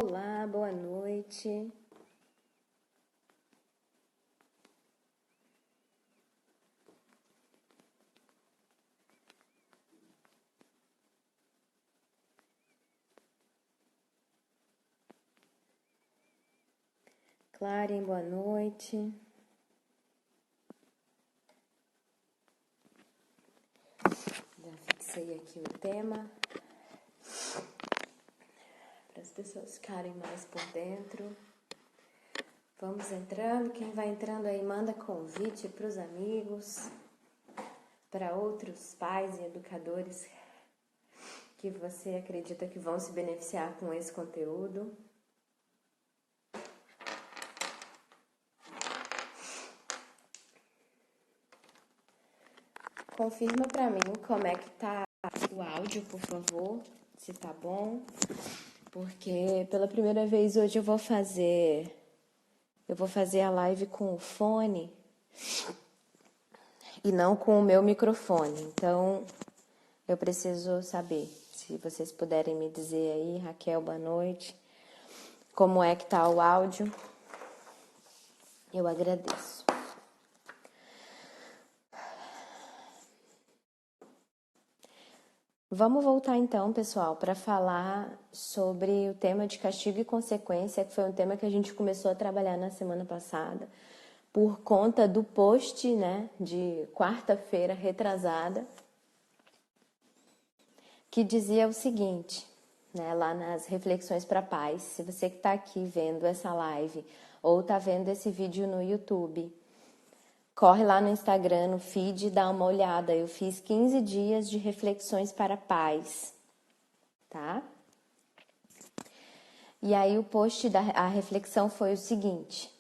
Olá, boa noite. Claren, boa noite. Já fixei aqui o tema para as pessoas ficarem mais por dentro. Vamos entrando. Quem vai entrando aí, manda convite para os amigos, para outros pais e educadores que você acredita que vão se beneficiar com esse conteúdo. Confirma para mim como é que tá o áudio, por favor, se tá bom. Porque pela primeira vez hoje eu vou fazer a live com o fone e não com o meu microfone. Então, eu preciso saber, se vocês puderem me dizer aí, Raquel, boa noite, como é que tá o áudio. Eu agradeço. Vamos voltar então, pessoal, para falar sobre o tema de castigo e consequência, que foi um tema que a gente começou a trabalhar na semana passada, por conta do post, né, de quarta-feira retrasada, que dizia o seguinte, né, lá nas Reflexões para Paz. Se você que está aqui vendo essa live ou está vendo esse vídeo no YouTube, corre lá no Instagram, no feed, dá uma olhada. Eu fiz 15 dias de reflexões para paz, tá? E aí o post a reflexão foi o seguinte: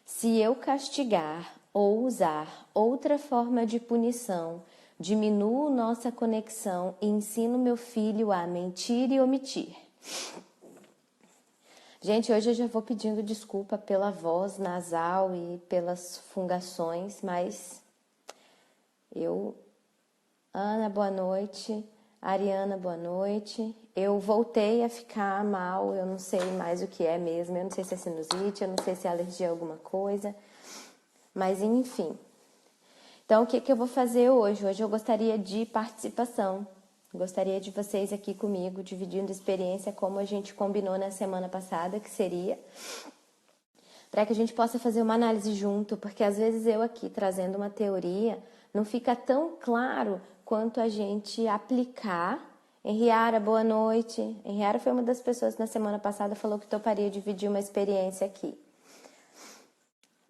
se eu castigar ou usar outra forma de punição, diminuo nossa conexão e ensino meu filho a mentir e omitir. Gente, hoje eu já vou pedindo desculpa pela voz nasal e pelas fungações, mas Ana, boa noite. Ariana, boa noite. Eu voltei a ficar mal, eu não sei mais o que é mesmo, eu não sei se é sinusite, eu não sei se é alergia a alguma coisa, mas enfim. Então, o que eu vou fazer hoje? Hoje eu gostaria de participação. Gostaria de vocês aqui comigo, dividindo experiência como a gente combinou na semana passada, que seria para que a gente possa fazer uma análise junto, porque às vezes eu aqui trazendo uma teoria não fica tão claro quanto a gente aplicar. Henriara, boa noite. Henriara foi uma das pessoas que na semana passada falou que toparia dividir uma experiência aqui.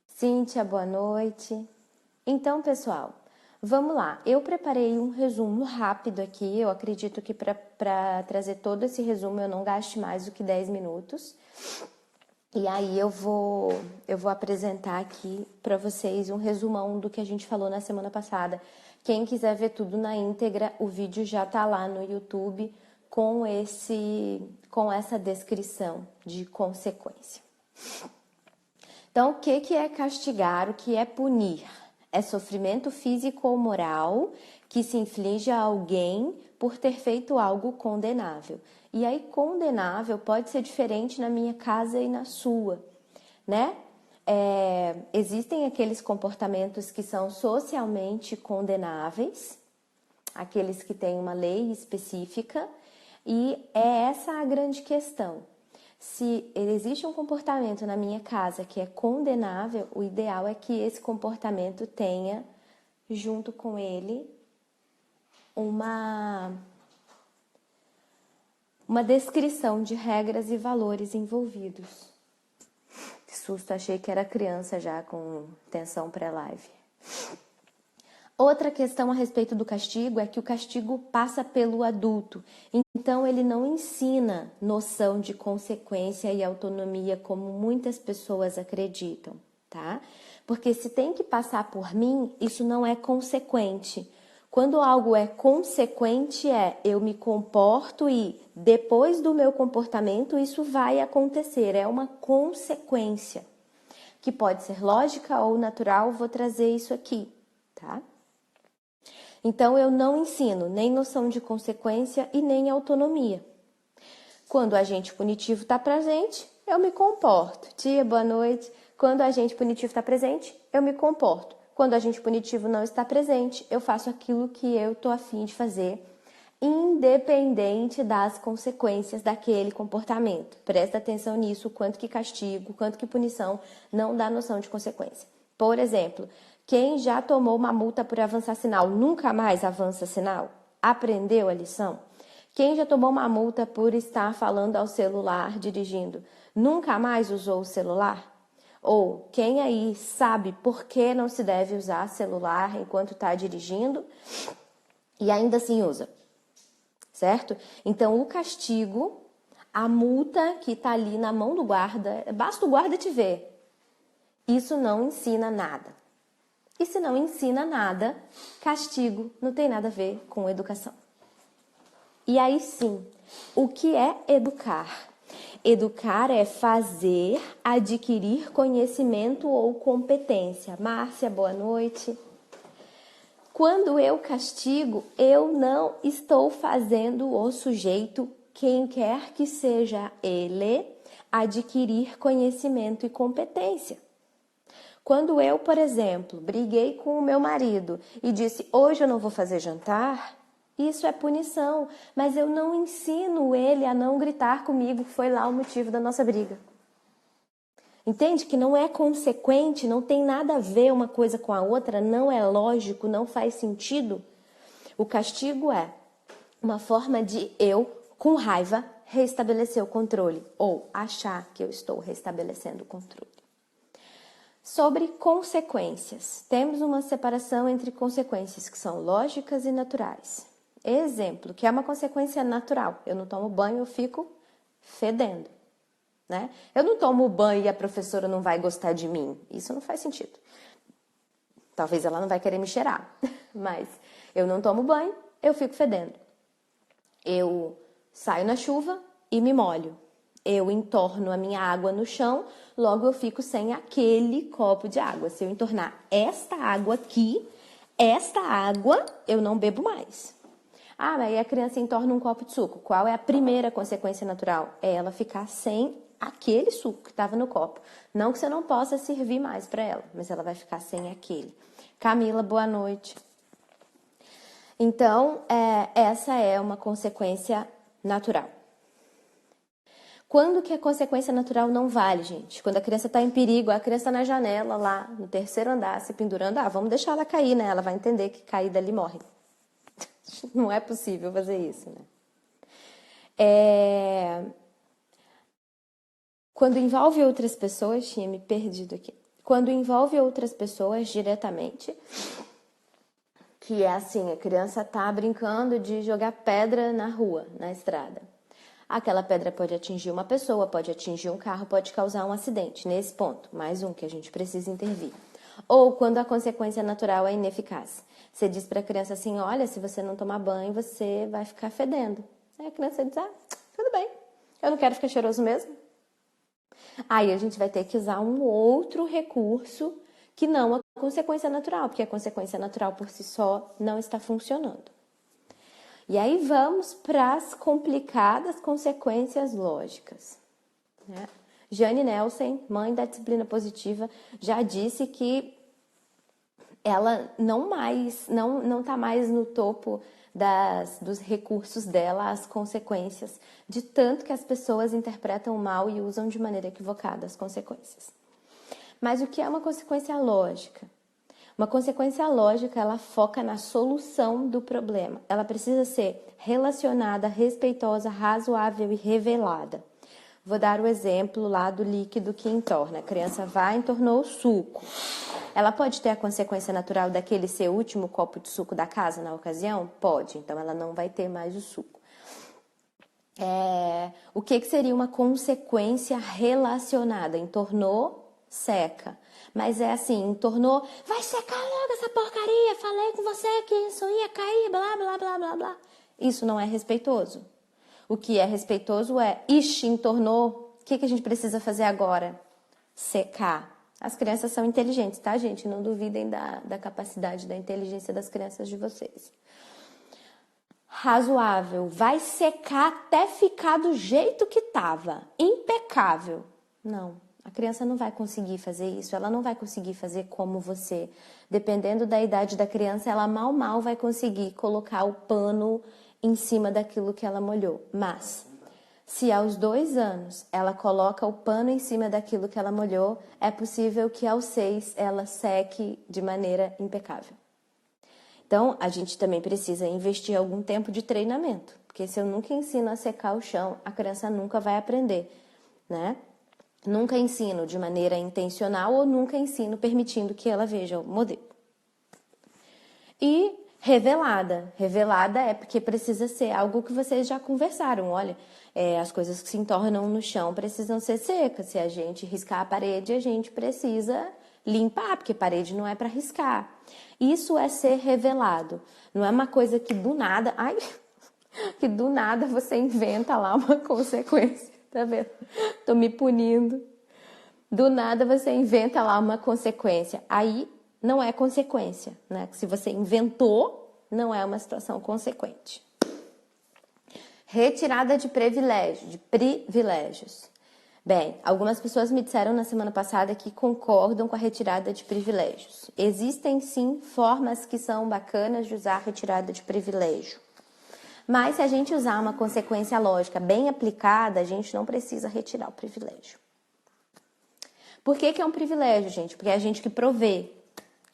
Cíntia, boa noite. Então, pessoal, vamos lá. Eu preparei um resumo rápido aqui. Eu acredito que para trazer todo esse resumo eu não gaste mais do que 10 minutos. E aí eu vou apresentar aqui para vocês um resumão do que a gente falou na semana passada. Quem quiser ver tudo na íntegra, o vídeo já tá lá no YouTube com essa descrição de consequência. Então, o que é castigar? O que é punir? É sofrimento físico ou moral que se inflige a alguém por ter feito algo condenável. E aí, condenável pode ser diferente na minha casa e na sua, né? Existem aqueles comportamentos que são socialmente condenáveis, aqueles que têm uma lei específica, e é essa a grande questão. Se existe um comportamento na minha casa que é condenável, o ideal é que esse comportamento tenha, junto com ele, uma descrição de regras e valores envolvidos. Que susto, achei que era criança já com tensão pré-live. Outra questão a respeito do castigo é que o castigo passa pelo adulto. Então, ele não ensina noção de consequência e autonomia como muitas pessoas acreditam, tá? Porque se tem que passar por mim, isso não é consequente. Quando algo é consequente, eu me comporto e depois do meu comportamento isso vai acontecer. É uma consequência, que pode ser lógica ou natural, vou trazer isso aqui, tá? Então, eu não ensino nem noção de consequência e nem autonomia. Quando o agente punitivo está presente, eu me comporto. Tia, boa noite. Quando o agente punitivo está presente, eu me comporto. Quando o agente punitivo não está presente, eu faço aquilo que eu estou a fim de fazer, independente das consequências daquele comportamento. Presta atenção nisso, quanto que castigo, quanto que punição não dá noção de consequência. Por exemplo, quem já tomou uma multa por avançar sinal, nunca mais avança sinal? Aprendeu a lição? Quem já tomou uma multa por estar falando ao celular dirigindo, nunca mais usou o celular? Ou quem aí sabe por que não se deve usar celular enquanto está dirigindo e ainda assim usa? Certo? Então, o castigo, a multa que está ali na mão do guarda, basta o guarda te ver. Isso não ensina nada. E se não ensina nada, castigo não tem nada a ver com educação. E aí sim, o que é educar? Educar é fazer, adquirir conhecimento ou competência. Márcia, boa noite. Quando eu castigo, eu não estou fazendo o sujeito, quem quer que seja ele, adquirir conhecimento e competência. Quando eu, por exemplo, briguei com o meu marido e disse, hoje eu não vou fazer jantar, isso é punição, mas eu não ensino ele a não gritar comigo, que foi lá o motivo da nossa briga. Entende que não é consequente, não tem nada a ver uma coisa com a outra, não é lógico, não faz sentido? O castigo é uma forma de eu, com raiva, restabelecer o controle ou achar que eu estou restabelecendo o controle. Sobre consequências, temos uma separação entre consequências que são lógicas e naturais. Exemplo, que é uma consequência natural. Eu não tomo banho, eu fico fedendo. Né? Eu não tomo banho e a professora não vai gostar de mim. Isso não faz sentido. Talvez ela não vai querer me cheirar. Mas eu não tomo banho, eu fico fedendo. Eu saio na chuva e me molho. Eu entorno a minha água no chão, logo eu fico sem aquele copo de água. Se eu entornar esta água aqui, esta água eu não bebo mais. Ah, mas aí a criança entorna um copo de suco. Qual é a primeira consequência natural? É ela ficar sem aquele suco que estava no copo. Não que você não possa servir mais para ela, mas ela vai ficar sem aquele. Camila, boa noite. Então, essa é uma consequência natural. Quando que a consequência natural não vale, gente? Quando a criança está em perigo, a criança na janela lá, no terceiro andar, se pendurando, vamos deixar ela cair, né? Ela vai entender que cair dali morre. Não é possível fazer isso, né? Quando envolve outras pessoas, tinha me perdido aqui. Quando envolve outras pessoas diretamente, que é assim, a criança tá brincando de jogar pedra na rua, na estrada. Aquela pedra pode atingir uma pessoa, pode atingir um carro, pode causar um acidente. Nesse ponto, mais um que a gente precisa intervir. Ou quando a consequência natural é ineficaz. Você diz para a criança assim, olha, se você não tomar banho, você vai ficar fedendo. Aí a criança diz, tudo bem, eu não quero ficar cheiroso mesmo. Aí a gente vai ter que usar um outro recurso que não a consequência natural, porque a consequência natural por si só não está funcionando. E aí vamos para as complicadas consequências lógicas. Né? Jane Nelson, mãe da disciplina positiva, já disse que ela não está mais no topo dos recursos dela, as consequências, de tanto que as pessoas interpretam mal e usam de maneira equivocada as consequências. Mas o que é uma consequência lógica? Uma consequência lógica, ela foca na solução do problema. Ela precisa ser relacionada, respeitosa, razoável e revelada. Vou dar o exemplo lá do líquido que entorna. A criança vai e entornou o suco. Ela pode ter a consequência natural daquele ser o último copo de suco da casa na ocasião? Pode, então ela não vai ter mais o suco. O que seria uma consequência relacionada? Entornou, seca. Mas é assim, entornou, vai secar logo essa porcaria, falei com você que isso ia cair, blá, blá, blá, blá, blá. Isso não é respeitoso. O que é respeitoso é, entornou, o que a gente precisa fazer agora? Secar. As crianças são inteligentes, tá, gente? Não duvidem da capacidade, da inteligência das crianças de vocês. razoável, vai secar até ficar do jeito que estava, impecável. Não, a criança não vai conseguir fazer isso, ela não vai conseguir fazer como você. Dependendo da idade da criança, ela mal vai conseguir colocar o pano em cima daquilo que ela molhou. Mas, se aos 2 anos ela coloca o pano em cima daquilo que ela molhou, é possível que aos 6 ela seque de maneira impecável. Então, a gente também precisa investir algum tempo de treinamento, porque se eu nunca ensino a secar o chão, a criança nunca vai aprender, né? Nunca ensino de maneira intencional ou nunca ensino permitindo que ela veja o modelo. E revelada. Revelada é porque precisa ser algo que vocês já conversaram. Olha, as coisas que se entornam no chão precisam ser secas. Se a gente riscar a parede, a gente precisa limpar, porque parede não é para riscar. Isso é ser revelado. Não é uma coisa que do nada... Ai, que do nada você inventa lá uma consequência. Tá vendo? Tô me punindo. Do nada você inventa lá uma consequência. Aí não é consequência, né? Se você inventou, não é uma situação consequente. Retirada de privilégios. Bem, algumas pessoas me disseram na semana passada que concordam com a retirada de privilégios. Existem sim formas que são bacanas de usar a retirada de privilégio. Mas se a gente usar uma consequência lógica bem aplicada, a gente não precisa retirar o privilégio. Por que é um privilégio, gente? Porque é a gente que provê.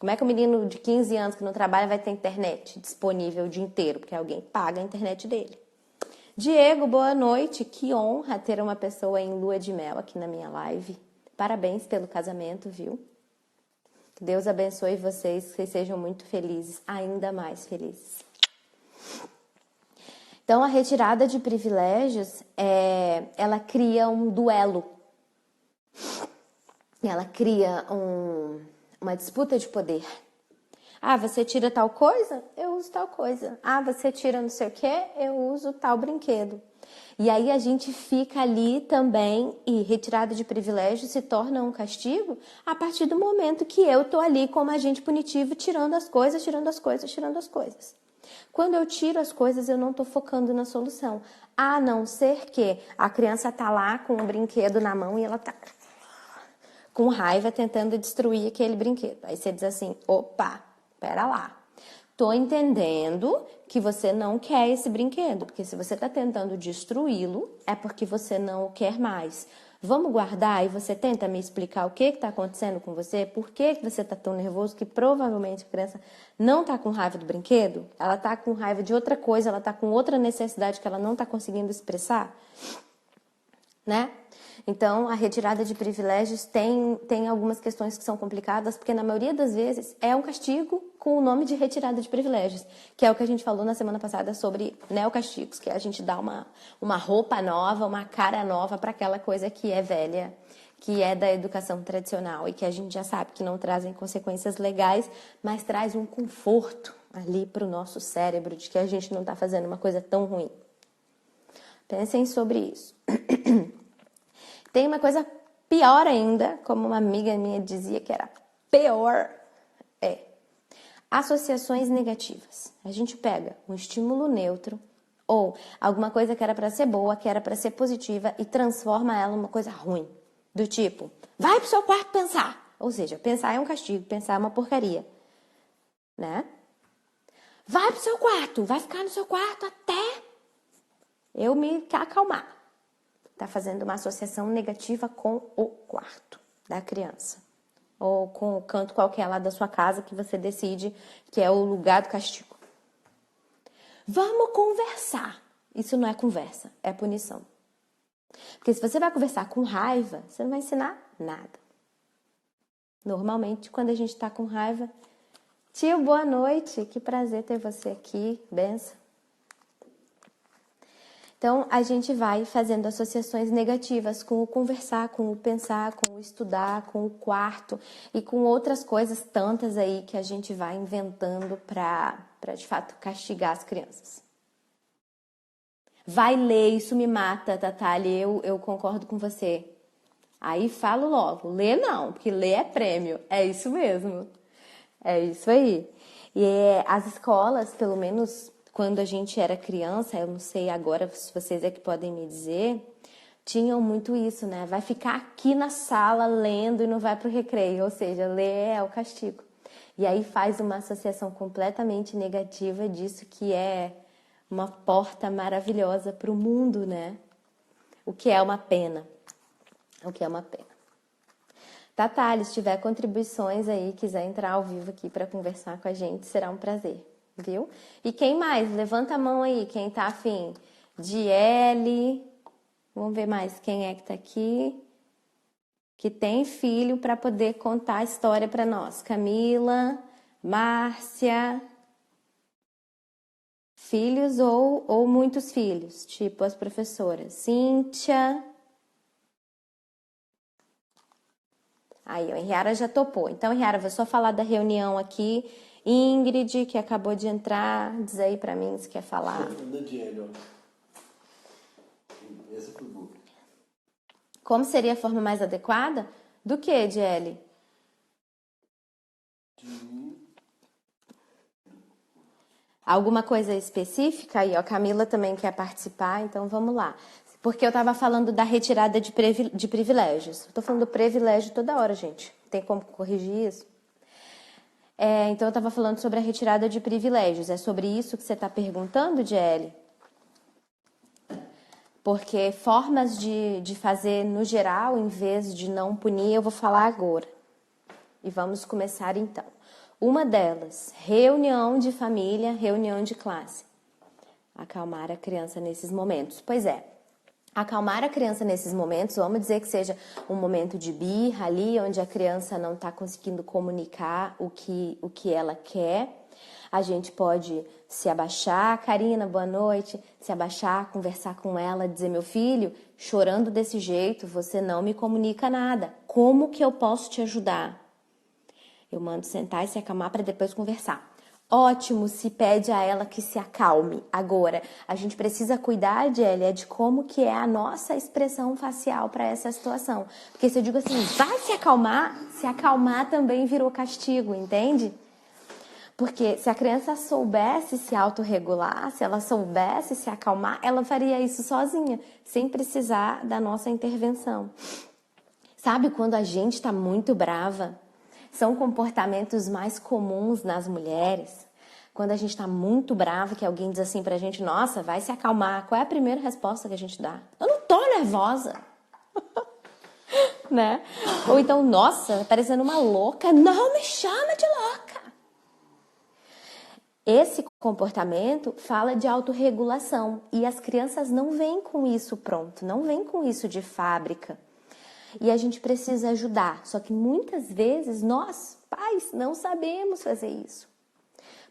Como é que um menino de 15 anos que não trabalha vai ter internet disponível o dia inteiro? Porque alguém paga a internet dele. Diego, boa noite. Que honra ter uma pessoa em lua de mel aqui na minha live. Parabéns pelo casamento, viu? Que Deus abençoe vocês, que vocês sejam muito felizes, ainda mais felizes. Então, a retirada de privilégios, ela cria um duelo. Ela cria uma disputa de poder. Ah, você tira tal coisa? Eu uso tal coisa. Ah, você tira não sei o quê? Eu uso tal brinquedo. E aí a gente fica ali também, e retirada de privilégio se torna um castigo a partir do momento que eu tô ali como agente punitivo, tirando as coisas. Quando eu tiro as coisas, eu não tô focando na solução. A não ser que a criança tá lá com um brinquedo na mão e ela tá com raiva tentando destruir aquele brinquedo. Aí você diz assim, opa, pera lá. Tô entendendo que você não quer esse brinquedo, porque se você tá tentando destruí-lo, é porque você não o quer mais. Vamos guardar e você tenta me explicar o que está acontecendo com você, por que você está tão nervoso, que provavelmente a criança não está com raiva do brinquedo, ela está com raiva de outra coisa, ela está com outra necessidade que ela não está conseguindo expressar, né? Então, a retirada de privilégios tem algumas questões que são complicadas, porque na maioria das vezes é um castigo com o nome de retirada de privilégios, que é o que a gente falou na semana passada sobre neocastigos, que é a gente dá uma roupa nova, uma cara nova para aquela coisa que é velha, que é da educação tradicional e que a gente já sabe que não trazem consequências legais, mas traz um conforto ali para o nosso cérebro de que a gente não está fazendo uma coisa tão ruim. Pensem sobre isso. Tem uma coisa pior ainda, como uma amiga minha dizia que era pior, associações negativas. A gente pega um estímulo neutro ou alguma coisa que era para ser boa, que era para ser positiva e transforma ela numa coisa ruim. Do tipo, vai pro seu quarto pensar. Ou seja, pensar é um castigo, pensar é uma porcaria, né? Vai pro seu quarto, vai ficar no seu quarto até eu me acalmar. Está fazendo uma associação negativa com o quarto da criança. Ou com o canto qualquer lá da sua casa que você decide que é o lugar do castigo. Vamos conversar. Isso não é conversa, é punição. Porque se você vai conversar com raiva, você não vai ensinar nada. Normalmente, quando a gente está com raiva... Tio, boa noite. Que prazer ter você aqui. Benção. Então, a gente vai fazendo associações negativas com o conversar, com o pensar, com o estudar, com o quarto e com outras coisas tantas aí que a gente vai inventando para de fato, castigar as crianças. Vai ler, isso me mata, Tatali, eu concordo com você. Aí falo logo, lê não, porque ler é prêmio. É isso mesmo. É isso aí. E as escolas, pelo menos quando a gente era criança, eu não sei agora se vocês é que podem me dizer, tinham muito isso, né? Vai ficar aqui na sala lendo e não vai pro recreio, ou seja, ler é o castigo. E aí faz uma associação completamente negativa disso, que é uma porta maravilhosa para o mundo, né? O que é uma pena. O que é uma pena. Tatá, se tiver contribuições aí, quiser entrar ao vivo aqui para conversar com a gente, será um prazer, viu? E quem mais? Levanta a mão aí, quem tá afim. Diele, vamos ver mais quem é que tá aqui, que tem filho para poder contar a história para nós. Camila, Márcia, filhos ou muitos filhos, tipo as professoras. Cíntia. Aí, a Henriara já topou. Então, Henriara, vou só falar da reunião aqui. Ingrid, que acabou de entrar, diz aí pra mim se quer falar. Essa foi boa. Como seria a forma mais adequada? Do que, Diele? Alguma coisa específica? Aí, ó, Camila também quer participar, então vamos lá. Porque eu tava falando da retirada de privilégios. Eu tô falando do privilégio toda hora, gente. Tem como corrigir isso? Então eu tava falando sobre a retirada de privilégios. É sobre isso que você tá perguntando, Diele? Porque formas de fazer no geral, em vez de não punir, eu vou falar agora. E vamos começar então. Uma delas, reunião de família, reunião de classe. Acalmar a criança nesses momentos. Pois é, acalmar a criança nesses momentos, vamos dizer que seja um momento de birra ali, onde a criança não está conseguindo comunicar o que ela quer. A gente pode se abaixar, Karina, boa noite, se abaixar, conversar com ela, dizer, meu filho, chorando desse jeito, você não me comunica nada. Como que eu posso te ajudar? Eu mando sentar e se acalmar para depois conversar. Ótimo, se pede a ela que se acalme. Agora, a gente precisa cuidar, Gélia, de como que é a nossa expressão facial para essa situação. Porque se eu digo assim, vai se acalmar também virou castigo, entende? Porque se a criança soubesse se autorregular, se ela soubesse se acalmar, ela faria isso sozinha, sem precisar da nossa intervenção. Sabe quando a gente está muito brava? São comportamentos mais comuns nas mulheres. Quando a gente está muito brava, que alguém diz assim pra gente, nossa, vai se acalmar. Qual é a primeira resposta que a gente dá? Eu não tô nervosa. Né? Ou então, nossa, parecendo uma louca. Não me chama de louca. Esse comportamento fala de autorregulação. E as crianças não vêm com isso pronto, não vêm com isso de fábrica. E a gente precisa ajudar. Só que muitas vezes nós, pais, não sabemos fazer isso.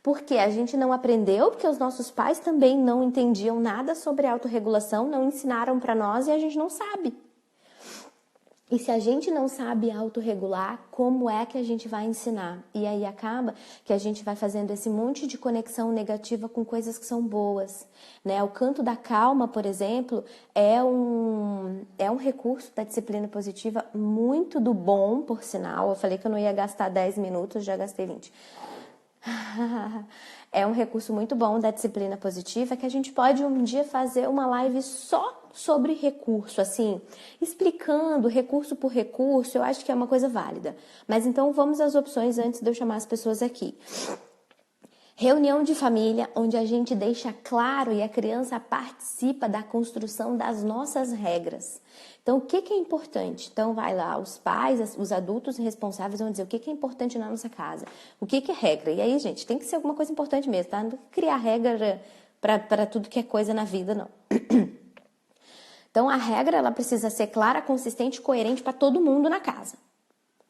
Porque a gente não aprendeu, porque os nossos pais também não entendiam nada sobre autorregulação, não ensinaram para nós e a gente não sabe. E se a gente não sabe autorregular, como é que a gente vai ensinar? E aí acaba que a gente vai fazendo esse monte de conexão negativa com coisas que são boas, né? O canto da calma, por exemplo, é um recurso da disciplina positiva muito do bom, por sinal. Eu falei que eu não ia gastar 10 minutos, já gastei 20. É um recurso muito bom da disciplina positiva que a gente pode um dia fazer uma live só sobre recurso, assim, explicando recurso por recurso. Eu acho que é uma coisa válida. Mas então vamos às opções antes de eu chamar as pessoas aqui. Reunião de família, onde a gente deixa claro e a criança participa da construção das nossas regras. Então, o que é importante? Então, vai lá, os pais, os adultos responsáveis vão dizer o que é importante na nossa casa. O que é regra? E aí, gente, tem que ser alguma coisa importante mesmo, tá? Não criar regra para tudo que é coisa na vida, não. Então, a regra, ela precisa ser clara, consistente e coerente para todo mundo na casa.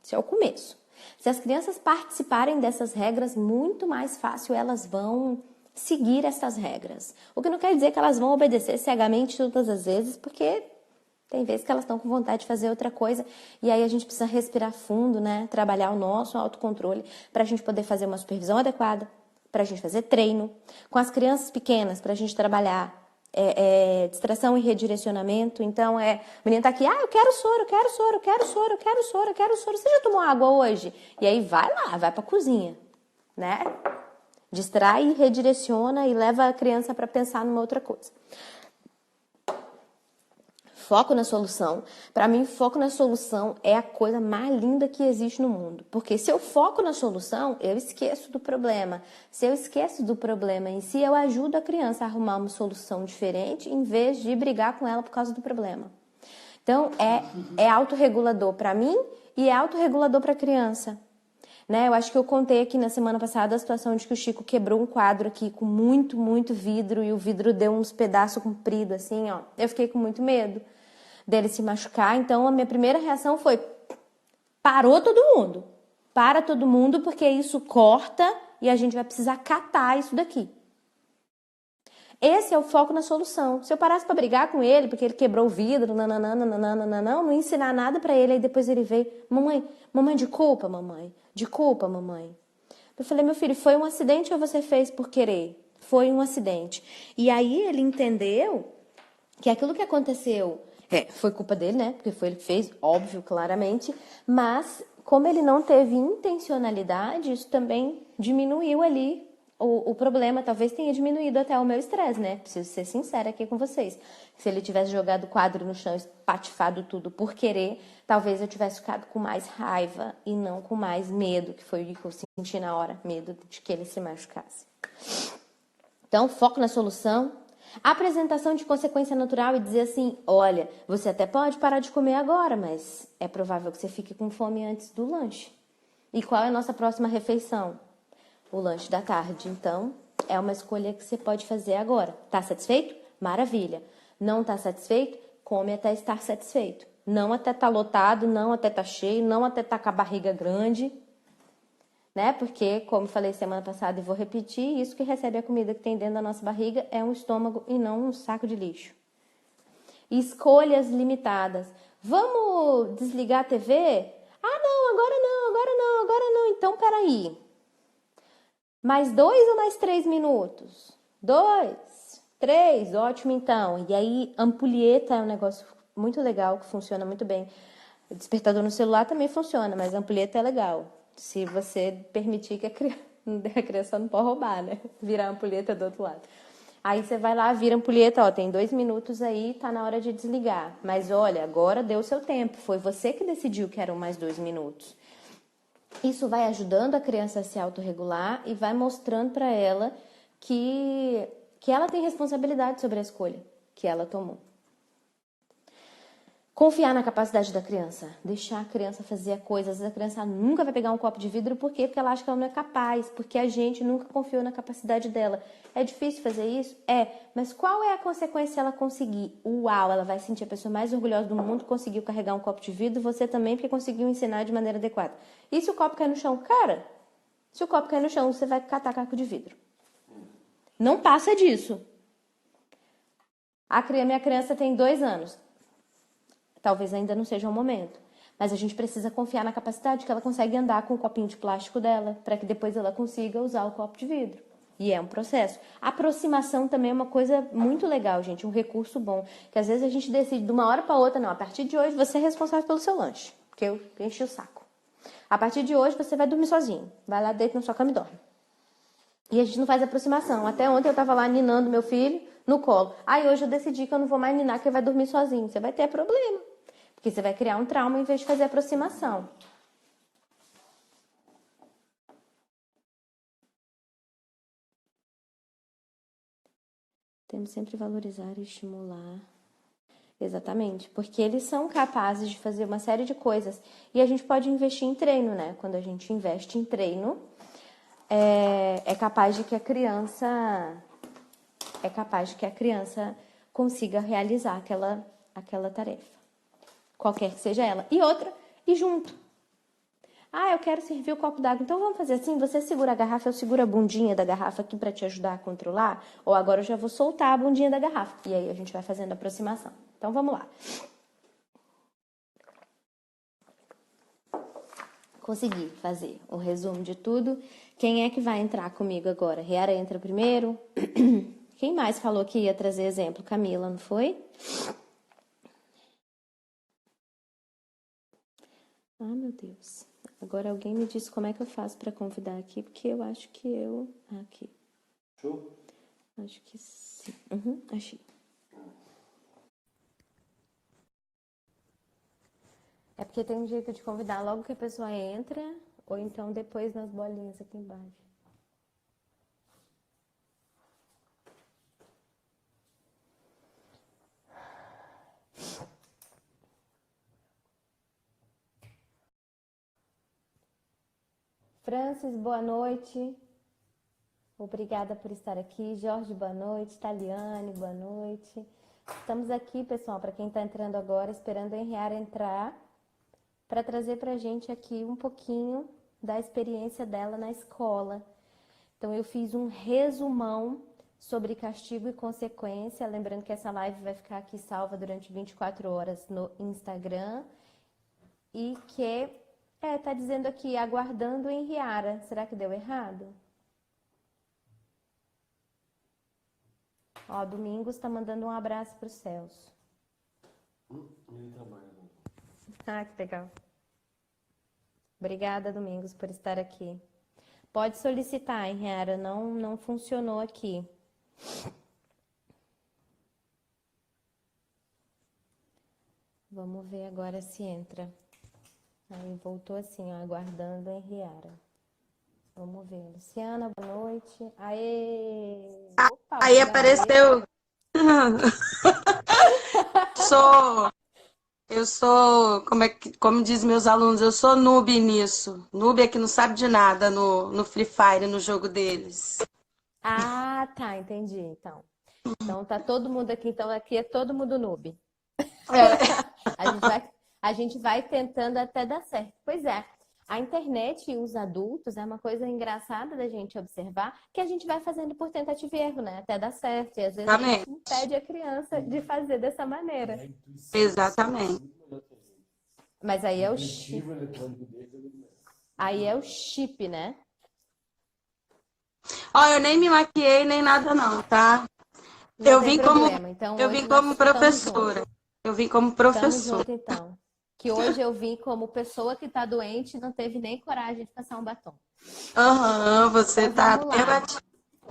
Esse é o começo. Se as crianças participarem dessas regras, muito mais fácil elas vão seguir essas regras. O que não quer dizer que elas vão obedecer cegamente todas as vezes, porque tem vezes que elas estão com vontade de fazer outra coisa e aí a gente precisa respirar fundo, né? Trabalhar o nosso autocontrole para a gente poder fazer uma supervisão adequada, para a gente fazer treino. Com as crianças pequenas, para a gente trabalhar distração e redirecionamento. Então, o menino tá aqui, eu quero soro, quero soro, quero soro, quero soro, quero soro. Você já tomou água hoje? E aí vai lá, vai pra cozinha, né? Distrai e redireciona e leva a criança para pensar numa outra coisa. Foco na solução. Para mim, foco na solução é a coisa mais linda que existe no mundo. Porque se eu foco na solução, eu esqueço do problema. Se eu esqueço do problema em si, eu ajudo a criança a arrumar uma solução diferente em vez de brigar com ela por causa do problema. Então, é autorregulador para mim e é autorregulador para a criança. Né? Eu acho que eu contei aqui na semana passada a situação de que o Chico quebrou um quadro aqui com muito, muito vidro e o vidro deu uns pedaços compridos assim, ó. Eu fiquei com muito medo dele se machucar, então a minha primeira reação foi: parou todo mundo. Para todo mundo, porque isso corta e a gente vai precisar catar isso daqui. Esse é o foco na solução. Se eu parasse para brigar com ele, porque ele quebrou o vidro, não ensinar nada para ele, aí depois ele veio: mamãe, desculpa, mamãe. Desculpa, mamãe. Eu falei: meu filho, foi um acidente ou você fez por querer? Foi um acidente. E aí ele entendeu que aquilo que aconteceu foi culpa dele, né? Porque foi ele que fez, óbvio, claramente. Mas, como ele não teve intencionalidade, isso também diminuiu ali o problema. Talvez tenha diminuído até o meu estresse, né? Preciso ser sincera aqui com vocês. Se ele tivesse jogado o quadro no chão, espatifado tudo por querer, talvez eu tivesse ficado com mais raiva e não com mais medo, que foi o que eu senti na hora, medo de que ele se machucasse. Então, foco na solução. Apresentação de consequência natural e dizer assim: olha, você até pode parar de comer agora, mas é provável que você fique com fome antes do lanche. E qual é a nossa próxima refeição? O lanche da tarde. Então, é uma escolha que você pode fazer agora. Tá satisfeito? Maravilha. Não tá satisfeito? Come até estar satisfeito. Não até estar lotado, não até estar cheio, não até estar com a barriga grande. Né? Porque, como falei semana passada e vou repetir, isso que recebe a comida que tem dentro da nossa barriga é um estômago e não um saco de lixo. Escolhas limitadas. Vamos desligar a TV? Ah, não, agora não, agora não, agora não. Então, peraí. Mais 2 ou mais 3 minutos? 2, 3, ótimo então. E aí, ampulheta é um negócio muito legal, que funciona muito bem. O despertador no celular também funciona, mas a ampulheta é legal. Se você permitir que a criança não pode roubar, né? Virar a ampulheta do outro lado. Aí você vai lá, vira a ampulheta, ó, tem 2 minutos aí, tá na hora de desligar. Mas olha, agora deu o seu tempo, foi você que decidiu que eram mais 2 minutos. Isso vai ajudando a criança a se autorregular e vai mostrando para ela que ela tem responsabilidade sobre a escolha que ela tomou. Confiar na capacidade da criança, deixar a criança fazer a coisa. Às vezes a criança nunca vai pegar um copo de vidro, por quê? Porque ela acha que ela não é capaz, porque a gente nunca confiou na capacidade dela. É difícil fazer isso? É, mas qual é a consequência se ela conseguir? Uau, ela vai sentir a pessoa mais orgulhosa do mundo, conseguiu carregar um copo de vidro, você também, porque conseguiu ensinar de maneira adequada. E se o copo cair no chão? Cara, se o copo cair no chão, você vai catar caco de vidro. Não passa disso. Minha criança tem 2 anos. Talvez ainda não seja o momento. Mas a gente precisa confiar na capacidade que ela consegue andar com o copinho de plástico dela, para que depois ela consiga usar o copo de vidro. E é um processo. A aproximação também é uma coisa muito legal, gente. Um recurso bom. Que às vezes a gente decide de uma hora para outra, não, a partir de hoje você é responsável pelo seu lanche. Porque eu enchi o saco. A partir de hoje você vai dormir sozinho. Vai lá, deita na sua cama e dorme. E a gente não faz aproximação. Até ontem eu estava lá ninando meu filho no colo. Aí hoje eu decidi que eu não vou mais ninar, que ele vai dormir sozinho. Você vai ter problema. Porque você vai criar um trauma em vez de fazer aproximação. Temos sempre valorizar e estimular. Exatamente, porque eles são capazes de fazer uma série de coisas. E a gente pode investir em treino, né? Quando a gente investe em treino, é capaz de que a criança consiga realizar aquela tarefa. Qualquer que seja ela. E outra, e junto. Ah, eu quero servir o copo d'água. Então vamos fazer assim, você segura a garrafa, eu seguro a bundinha da garrafa aqui para te ajudar a controlar. Ou agora eu já vou soltar a bundinha da garrafa. E aí a gente vai fazendo a aproximação. Então vamos lá. Consegui fazer um resumo de tudo. Quem é que vai entrar comigo agora? Riara entra primeiro. Quem mais falou que ia trazer exemplo? Camila, não foi? Ah, meu Deus. Agora alguém me diz como é que eu faço para convidar aqui, porque eu acho que eu... Aqui. Show? Acho que sim. Uhum, achei. É porque tem um jeito de convidar logo que a pessoa entra, ou então depois nas bolinhas aqui embaixo. Francis, boa noite. Obrigada por estar aqui. Jorge, boa noite. Taliane, boa noite. Estamos aqui, pessoal, para quem está entrando agora, esperando a Henriara entrar, para trazer para a gente aqui um pouquinho da experiência dela na escola. Então, eu fiz um resumão sobre castigo e consequência. Lembrando que essa live vai ficar aqui salva durante 24 horas no Instagram. E que, tá dizendo aqui, aguardando Henriara. Será que deu errado? Ó, Domingos tá mandando um abraço pro Celso. Ele trabalha. Ah, que legal. Obrigada, Domingos, por estar aqui. Pode solicitar, Henriara, não funcionou aqui. Vamos ver agora se entra. Aí voltou assim, ó, aguardando a Henriara. Vamos ver. Luciana, boa noite. Aê! Opa, Aí verdadeiro. apareceu. Eu sou, como diz meus alunos, eu sou noob nisso. Noob é que não sabe de nada no Free Fire, no jogo deles. Ah, tá, entendi. Então tá todo mundo aqui. Então aqui é todo mundo noob. A gente vai tentando até dar certo. Pois é, a internet e os adultos é uma coisa engraçada da gente observar, que a gente vai fazendo por tentativa e erro, né? Até dar certo. E às vezes a gente impede a criança de fazer dessa maneira. Exatamente. Mas aí é o chip. Aí é o chip, né? Ó, eu nem me maquiei nem nada não, tá? Não Eu tem vim problema. Então, eu hoje vim nós como estamos professora. juntos. Eu vim como Estamos professora. juntos, então. Que hoje eu vim como pessoa que tá doente e não teve nem coragem de passar um batom. Aham, você Então, tá vamos até lá. batido.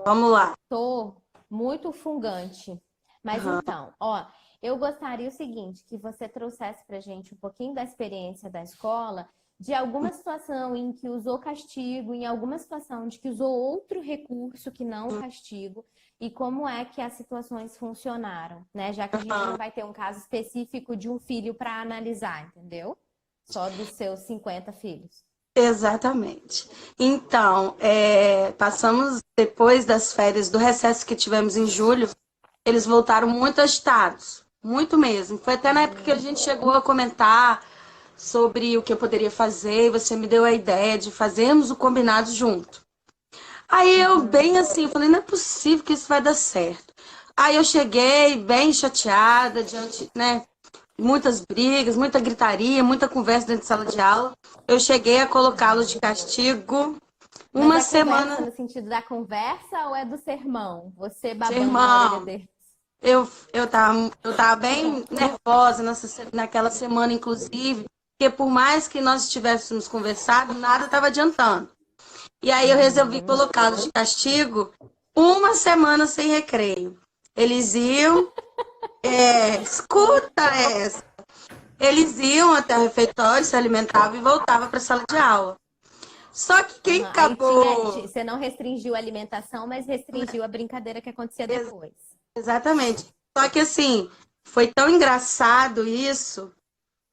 Vamos lá. Tô muito fungante. Mas Aham. então, ó, eu gostaria o seguinte, que você trouxesse pra gente um pouquinho da experiência da escola, de alguma situação em que usou castigo, em alguma situação de que usou outro recurso que não o castigo, e como é que as situações funcionaram, né? Já que a gente não vai ter um caso específico de um filho para analisar, entendeu? Só dos seus 50 filhos. Exatamente. Então, passamos depois das férias do recesso que tivemos em julho, eles voltaram muito agitados, muito mesmo. Foi até na época que a gente chegou a comentar sobre o que eu poderia fazer, e você me deu a ideia de fazermos o combinado junto. Aí eu, bem assim, falei, não é possível que isso vai dar certo. Aí eu cheguei bem chateada, diante, né? Muitas brigas, muita gritaria, muita conversa dentro de sala de aula. Eu cheguei a colocá-los de castigo uma Mas é conversa semana. no sentido da conversa ou é do sermão? Você babando na orelha Irmão, dele? eu tava bem nervosa naquela semana, inclusive, porque por mais que nós tivéssemos conversado, nada estava adiantando. E aí eu resolvi colocá-los de castigo uma semana sem recreio. Eles iam, escuta essa. Eles iam até o refeitório, se alimentavam e voltavam para a sala de aula. Só que quem Aí acabou. você não restringiu a alimentação, mas restringiu a brincadeira que acontecia depois. Exatamente. Só que assim, foi tão engraçado isso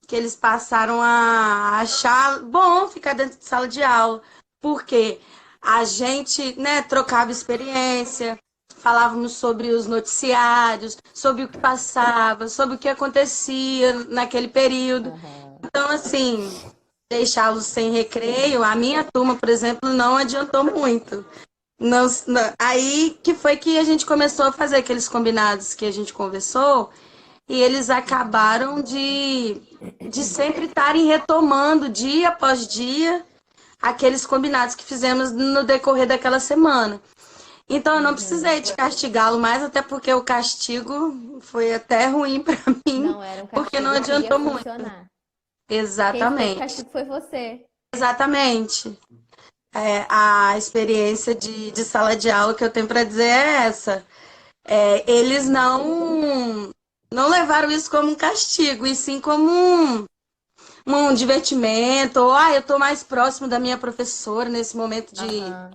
que eles passaram a achar bom ficar dentro de sala de aula, porque a gente, né, trocava experiência, falávamos sobre os noticiários, sobre o que passava, sobre o que acontecia naquele período. Então, assim, deixá-los sem recreio, a minha turma, por exemplo, não adiantou muito. Aí que foi que a gente começou a fazer aqueles combinados que a gente conversou, e eles acabaram de sempre estarem retomando dia após dia aqueles combinados que fizemos no decorrer daquela semana. Então eu não precisei de castigá-lo mais, até porque o castigo foi até ruim para mim, Não era um porque não castigo que ia adiantou muito. funcionar. Quem fez Exatamente. castigo foi você. Exatamente. A experiência de sala de aula que eu tenho para dizer é essa. Eles não levaram isso como um castigo, e sim como um divertimento, ou eu estou mais próximo da minha professora nesse momento Aham.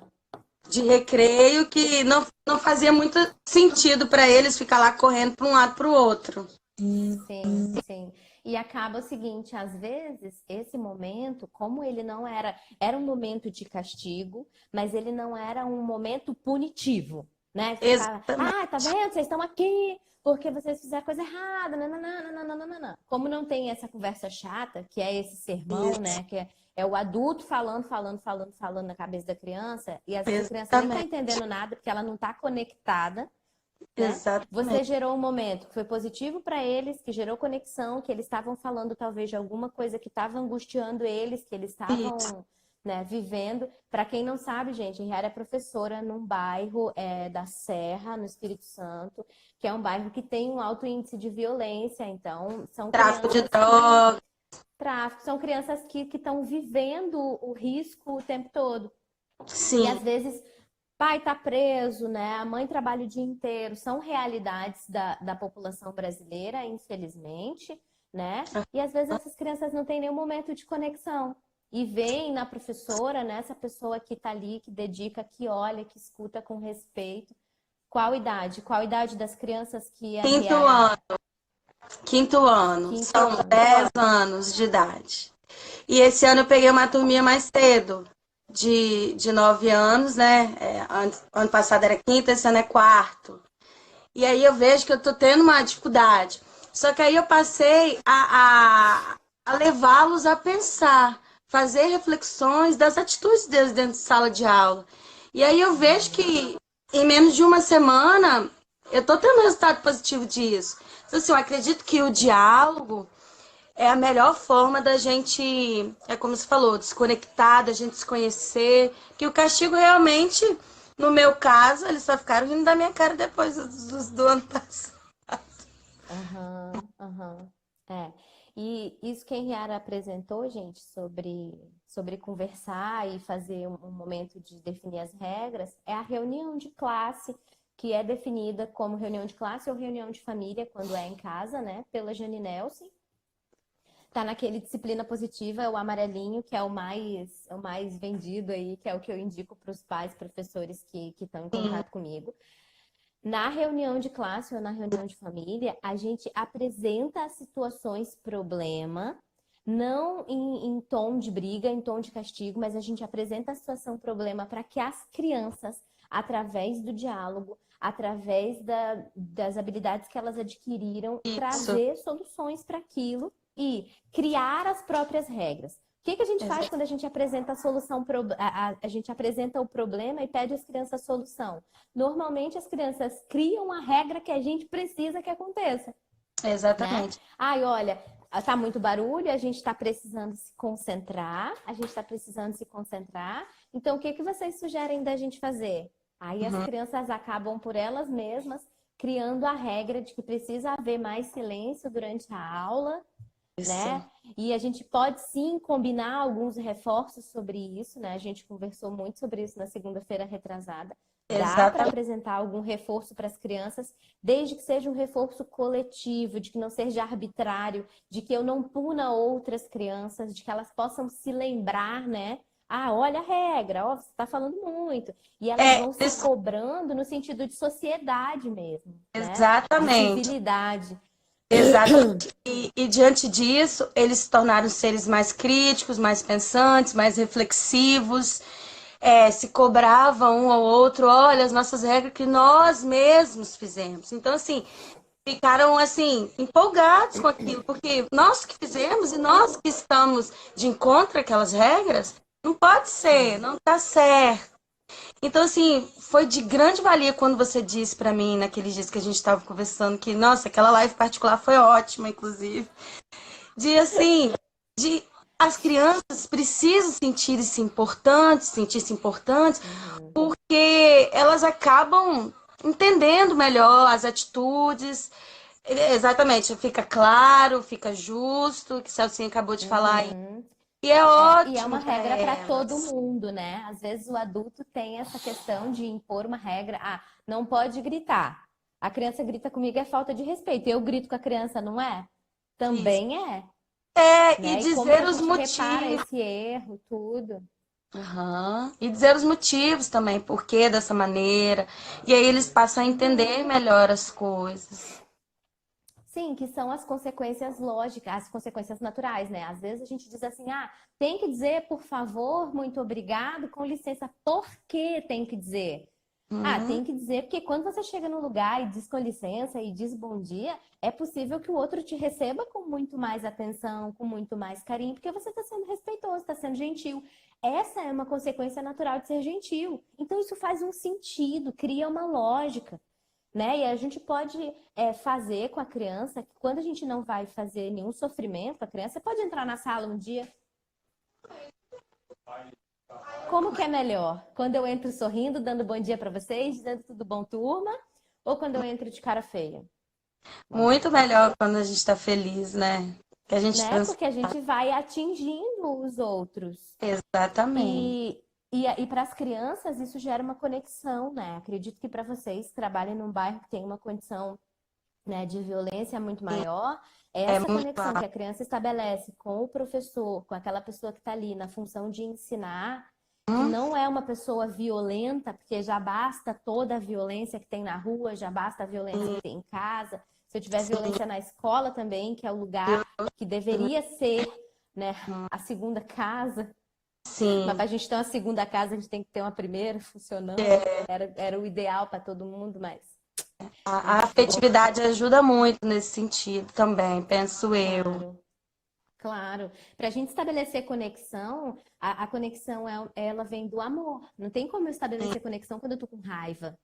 de recreio, que não fazia muito sentido para eles ficar lá correndo para um lado para o outro. Sim, sim. E acaba o seguinte, às vezes, esse momento, como ele não era um momento de castigo, mas ele não era um momento punitivo, né? Que ficava, Exatamente. tá vendo? Vocês estão aqui porque vocês fizeram coisa errada, nananana, nananana. Como não tem essa conversa chata, que é esse sermão, né? Que é o adulto falando na cabeça da criança, e às vezes a criança nem tá Exatamente. entendendo nada, porque ela não tá conectada, né? Você Exatamente. gerou um momento que foi positivo para eles, que gerou conexão, que eles estavam falando talvez de alguma coisa que estava angustiando eles, que eles Isso. estavam, né, vivendo. Para quem não sabe, gente, a Riara é professora num bairro da Serra, no Espírito Santo, que é um bairro que tem um alto índice de violência. Então, são Tráfico de crianças que drogas. tráfico, são crianças que estão vivendo o risco o tempo todo. E às Sim. vezes pai está preso, né? A mãe trabalha o dia inteiro. São realidades da população brasileira, infelizmente, né? E às vezes essas crianças não têm nenhum momento de conexão. E vem na professora, né? Essa pessoa que está ali, que dedica, que olha, que escuta com respeito. Qual idade? Qual idade das crianças que a Quinto Riara... ano. Quinto ano. Quinto São ano. 10 anos de idade. E esse ano eu peguei uma turminha mais cedo, de 9 anos, né? Ano passado era quinto, esse ano é quarto. E aí eu vejo que eu tô tendo uma dificuldade. Só que aí eu passei a levá-los a pensar, fazer reflexões das atitudes deles dentro de sala de aula. E aí eu vejo que em menos de uma semana eu tô tendo resultado positivo disso. Então, assim, eu acredito que o diálogo é a melhor forma da gente, como você falou, desconectar, da gente se conhecer. Que o castigo realmente, no meu caso, eles só ficaram rindo da minha cara depois do ano passado. Aham, aham. É. E isso que a Riara apresentou, gente, sobre conversar e fazer um momento de definir as regras, é a reunião de classe, que é definida como reunião de classe ou reunião de família, quando é em casa, né, pela Jane Nelson. Tá naquele disciplina positiva, o amarelinho, que é o mais vendido aí, que é o que eu indico para os pais, professores que estão em contato comigo. Na reunião de classe ou na reunião de família, a gente apresenta as situações problema, não em tom de briga, em tom de castigo, mas a gente apresenta a situação problema para que as crianças, através do diálogo, através das habilidades que elas adquiriram, Isso. trazer soluções para aquilo e criar as próprias regras. O que a gente faz quando a gente apresenta a solução, a gente apresenta o problema e pede às crianças a solução? Normalmente as crianças criam a regra que a gente precisa que aconteça, né? Exatamente. Ai, olha, tá muito barulho, a gente está precisando se concentrar, Então, o que vocês sugerem da gente fazer? Aí as crianças acabam por elas mesmas criando a regra de que precisa haver mais silêncio durante a aula, né? E a gente pode sim combinar alguns reforços sobre isso, né? A gente conversou muito sobre isso na segunda-feira retrasada. Dá para apresentar algum reforço para as crianças, desde que seja um reforço coletivo, de que não seja arbitrário, de que eu não puna outras crianças, de que elas possam se lembrar, né? Ah, olha a regra, ó, você está falando muito. E elas vão se cobrando no sentido de sociedade mesmo, né? Exatamente. De civilidade. Exatamente. E diante disso, eles se tornaram seres mais críticos, mais pensantes, mais reflexivos, se cobravam um ao outro, olha, as nossas regras que nós mesmos fizemos. Então, assim, ficaram, assim, empolgados com aquilo, porque nós que fizemos e nós que estamos de encontro àquelas regras, não pode ser, não está certo. Então, assim, foi de grande valia quando você disse pra mim, naqueles dias que a gente estava conversando, que, nossa, aquela live particular foi ótima, inclusive. De, assim, de as crianças precisam sentir-se importantes, porque elas acabam entendendo melhor as atitudes. Exatamente, fica claro, fica justo, que o Celcinho acabou de falar aí. E é E é uma ótimo para regra para todo elas. mundo, né? Às vezes o adulto tem essa questão de impor uma regra. Ah, não pode gritar. A criança grita comigo é falta de respeito. Eu grito com a criança, não é? Isso. Também é, E né? E como que dizer a os gente repara motivos. esse erro, tudo. Aham. E dizer os motivos também, por que dessa maneira. E aí eles passam a entender melhor as coisas. Sim, que são as consequências lógicas, as consequências naturais, né? Às vezes a gente diz assim, ah, tem que dizer por favor, muito obrigado, com licença. Por que tem que dizer? Ah, Hum, tem que dizer, porque quando você chega num lugar e diz com licença e diz bom dia, é possível que o outro te receba com muito mais atenção, com muito mais carinho, porque você está sendo respeitoso, está sendo gentil. Essa é uma consequência natural de ser gentil. Então isso faz um sentido, cria uma lógica, né? E a gente pode fazer com a criança, que quando a gente não vai fazer nenhum sofrimento, a criança pode entrar na sala um dia. Como que é melhor? Quando eu entro sorrindo, dando bom dia para vocês, dizendo tudo bom, turma? Ou quando eu entro de cara feia? muito melhor quando a gente está feliz, né? Que a gente Né? Porque a gente vai atingindo os outros. exatamente. E para as crianças, isso gera uma conexão, né? Acredito que para vocês que trabalham num bairro que tem uma condição, né, de violência muito maior, É essa muito conexão que a criança estabelece com o professor, com aquela pessoa que está ali na função de ensinar, que não é uma pessoa violenta, porque já basta toda a violência que tem na rua, já basta a violência que tem em casa. Se eu tiver violência na escola também, que é o lugar que deveria ser, né, a segunda casa, mas sim. para a gente ter uma segunda casa, a gente tem que ter uma primeira funcionando. Era o ideal para todo mundo, mas A enfim, afetividade ajuda muito nesse sentido também, penso eu. claro. Claro, para a gente estabelecer conexão, a conexão ela vem do amor. Não tem como eu estabelecer conexão quando eu tô com raiva,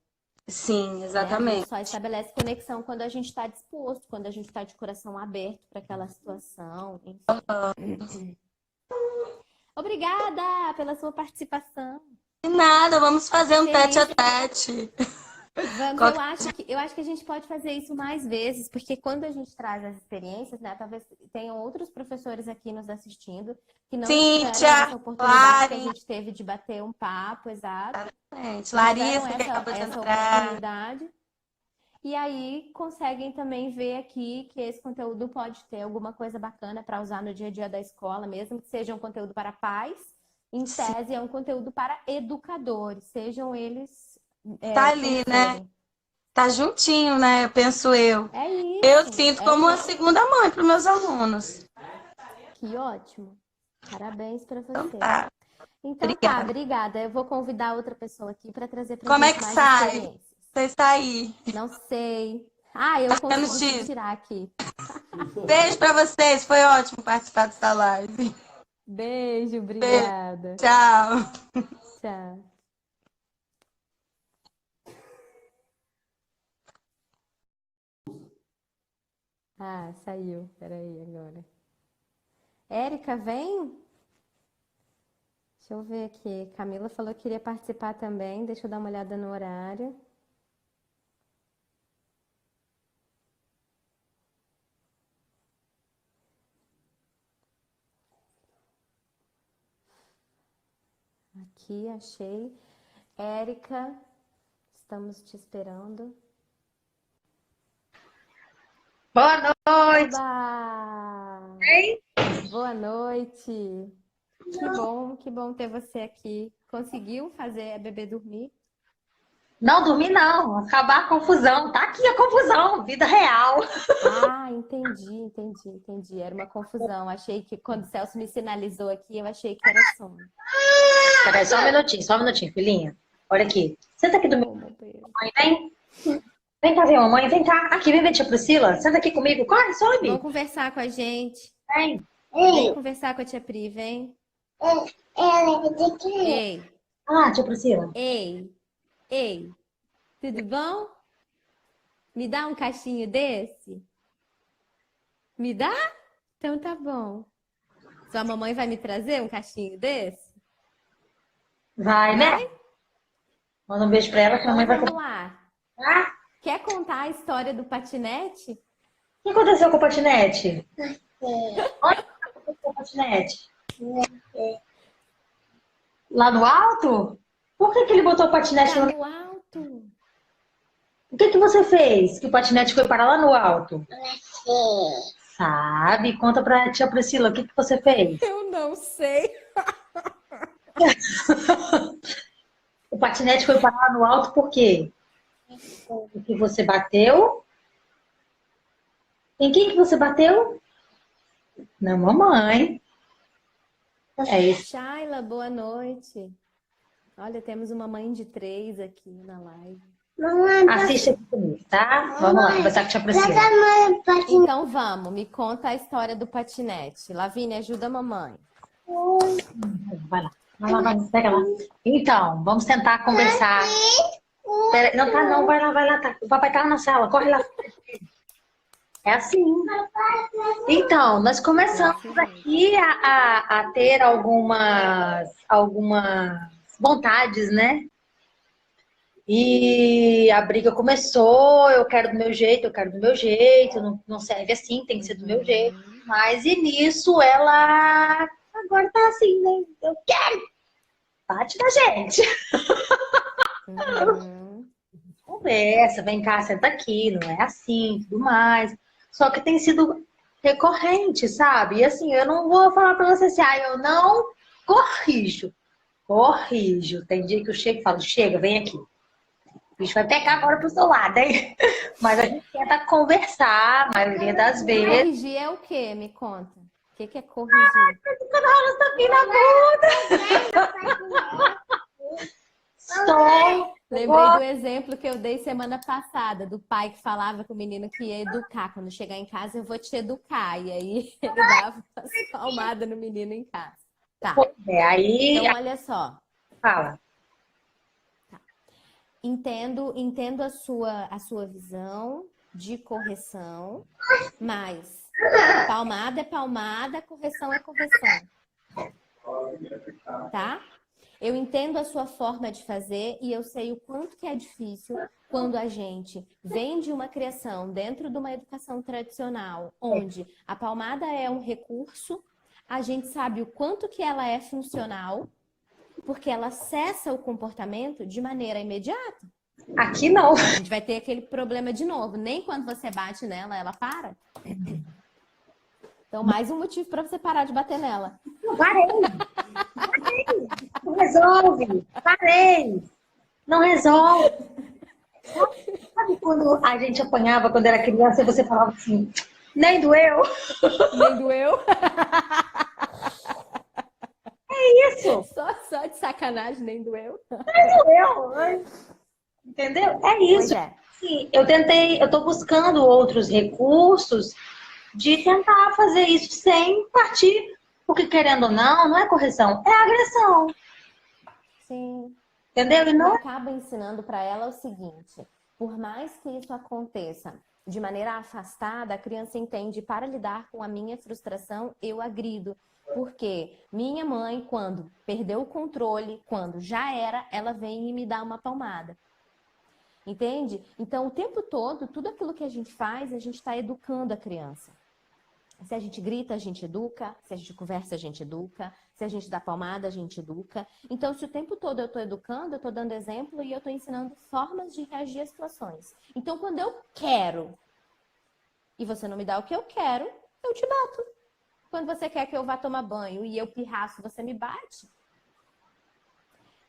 Sim, né? A gente exatamente. só estabelece conexão quando a gente está disposto, quando a gente está de coração aberto para aquela situação, enfim. Obrigada pela sua participação. E nada, vamos fazer Fico um tete a feliz. tete. Vamos, Qualquer- eu acho que a gente pode fazer isso mais vezes, porque quando a gente traz as experiências, né, talvez tenham outros professores aqui nos assistindo que não tiveram Cíntia, essa oportunidade que a Lari, gente teve de bater um papo, exato, gente, não tiveram Larissa que acabou de essa entrar. oportunidade. E aí conseguem também ver aqui que esse conteúdo pode ter alguma coisa bacana para usar no dia a dia da escola, mesmo que seja um conteúdo para pais, em Sim, tese é um conteúdo para educadores, sejam eles tá quem ali, né? forem. Tá juntinho, né? Penso eu. É Eu isso, sinto é como uma isso. segunda mãe para os meus alunos. Que ótimo. Parabéns para Então você. tá, Então tá, obrigada. obrigada. Eu vou convidar outra pessoa aqui para trazer pra Como é gente que mais sai? experiências. Você está aí? Não sei. Ah, eu Tá ficando consigo te X. tirar aqui. Beijo para vocês, foi ótimo participar dessa live. Beijo, Beijo, obrigada. tchau. Tchau. Ah, saiu. Peraí agora. Érica, vem? Deixa eu ver aqui. Camila falou que queria participar também. Deixa eu dar uma olhada no horário. Aqui, achei. Érica, estamos te esperando. Boa noite. Oba! Hein? Boa noite. Que bom ter você aqui. Conseguiu fazer a bebê dormir? Não dormi não, acabar a confusão. Tá aqui a confusão, vida real. Ah, entendi. Era uma confusão. Achei que quando o Celso me sinalizou aqui, eu achei que era sono. Peraí, só um minutinho, filhinha. Olha aqui. Senta aqui do meu Oh, meu Deus. mãe, vem. Vem cá ver a mamãe, vem cá. Aqui, vem ver tia Priscila. Senta aqui comigo. Corre, Vão sobe. conversar com a gente. Vem. Vem conversar com a tia Pri, vem. Ei, Ah, tia Priscila. ei. Tudo bom? Me dá um cachinho desse? Me dá? Então tá bom. Sua mamãe vai me trazer um cachinho desse? Vai, né? Manda um beijo pra ela que a Então mamãe vai vamos comer. lá. Ah, Quer contar a história do patinete? o que aconteceu com o patinete? Onde aconteceu com o patinete? Lá no alto? Por que que ele botou o patinete Tá lá? no alto. O que que você fez que o patinete foi parar lá no alto? Sabe? Conta pra tia Priscila, o que que você fez? Eu não sei. O patinete foi parar lá no alto por quê? Porque você bateu? Em quem que você bateu? Na mamãe. É isso. Shaila, boa noite. Olha, temos uma mãe de 3 aqui na live. Assiste aqui comigo, tá? Vamos lá, conversar com a tia Priscila. Então vamos, me conta a história do patinete. Lavínia, ajuda a mamãe. Vai lá. Vai lá, pega lá. Então, vamos tentar conversar. Pera, não tá não, vai lá, tá. O papai tá lá na sala, corre lá. É assim. Então, nós começamos aqui a ter algumas vontades, né? E a briga começou, eu quero do meu jeito, eu quero do meu jeito, não serve assim, tem que ser do meu jeito. Mas e nisso ela agora tá assim, né? Eu quero! Bate na gente. Uhum. Conversa, vem cá, senta aqui, não é assim, tudo mais. Só que tem sido recorrente, sabe? E assim, eu não vou falar pra você assim, eu não corrijo. Corrijo. Tem dia que eu chego e falo, chega, vem aqui. O bicho vai pegar agora pro seu lado, hein? Mas a gente tenta conversar, a maioria das vezes. Corrigir é o quê? Me conta. O que é corrigir? Quando rola essa na bunda. Estou. Lembrei do exemplo que eu dei semana passada, do pai que falava com o menino que ia educar. Quando chegar em casa, eu vou te educar. E aí ele dava umas palmadas no menino em casa. Tá. Aí. Então, olha só. Fala. Entendo a sua visão de correção, mas palmada é palmada, correção é correção. Tá? Eu entendo a sua forma de fazer e eu sei o quanto que é difícil quando a gente vem de uma criação dentro de uma educação tradicional, onde a palmada é um recurso, a gente sabe o quanto que ela é funcional, porque ela cessa o comportamento de maneira imediata. Aqui não. A gente vai ter aquele problema de novo. Nem quando você bate nela, ela para. Então, mais um motivo para você parar de bater nela. Parei. Não resolve. Parei. Não resolve. Sabe quando a gente apanhava quando era criança e você falava assim, nem doeu? Nem doeu? É isso. Só de sacanagem, nem doeu? Nem doeu. Entendeu? É isso. Pois é. Sim, eu tô buscando outros recursos de tentar fazer isso sem partir, porque querendo ou não é correção, é agressão. Sim. Entendeu? E Eu não acabo ensinando para ela o seguinte: por mais que isso aconteça de maneira afastada, a criança entende, para lidar com a minha frustração, eu agrido. Porque minha mãe, quando perdeu o controle, quando já era, ela vem e me dá uma palmada. Entende? Então, o tempo todo, tudo aquilo que a gente faz, a gente está educando a criança. Se a gente grita, a gente educa. Se a gente conversa, a gente educa. Se a gente dá palmada, a gente educa. Então, se o tempo todo eu estou educando, eu estou dando exemplo e eu estou ensinando formas de reagir a situações. Então, quando eu quero e você não me dá o que eu quero, eu te bato. Quando você quer que eu vá tomar banho e eu pirraço, você me bate.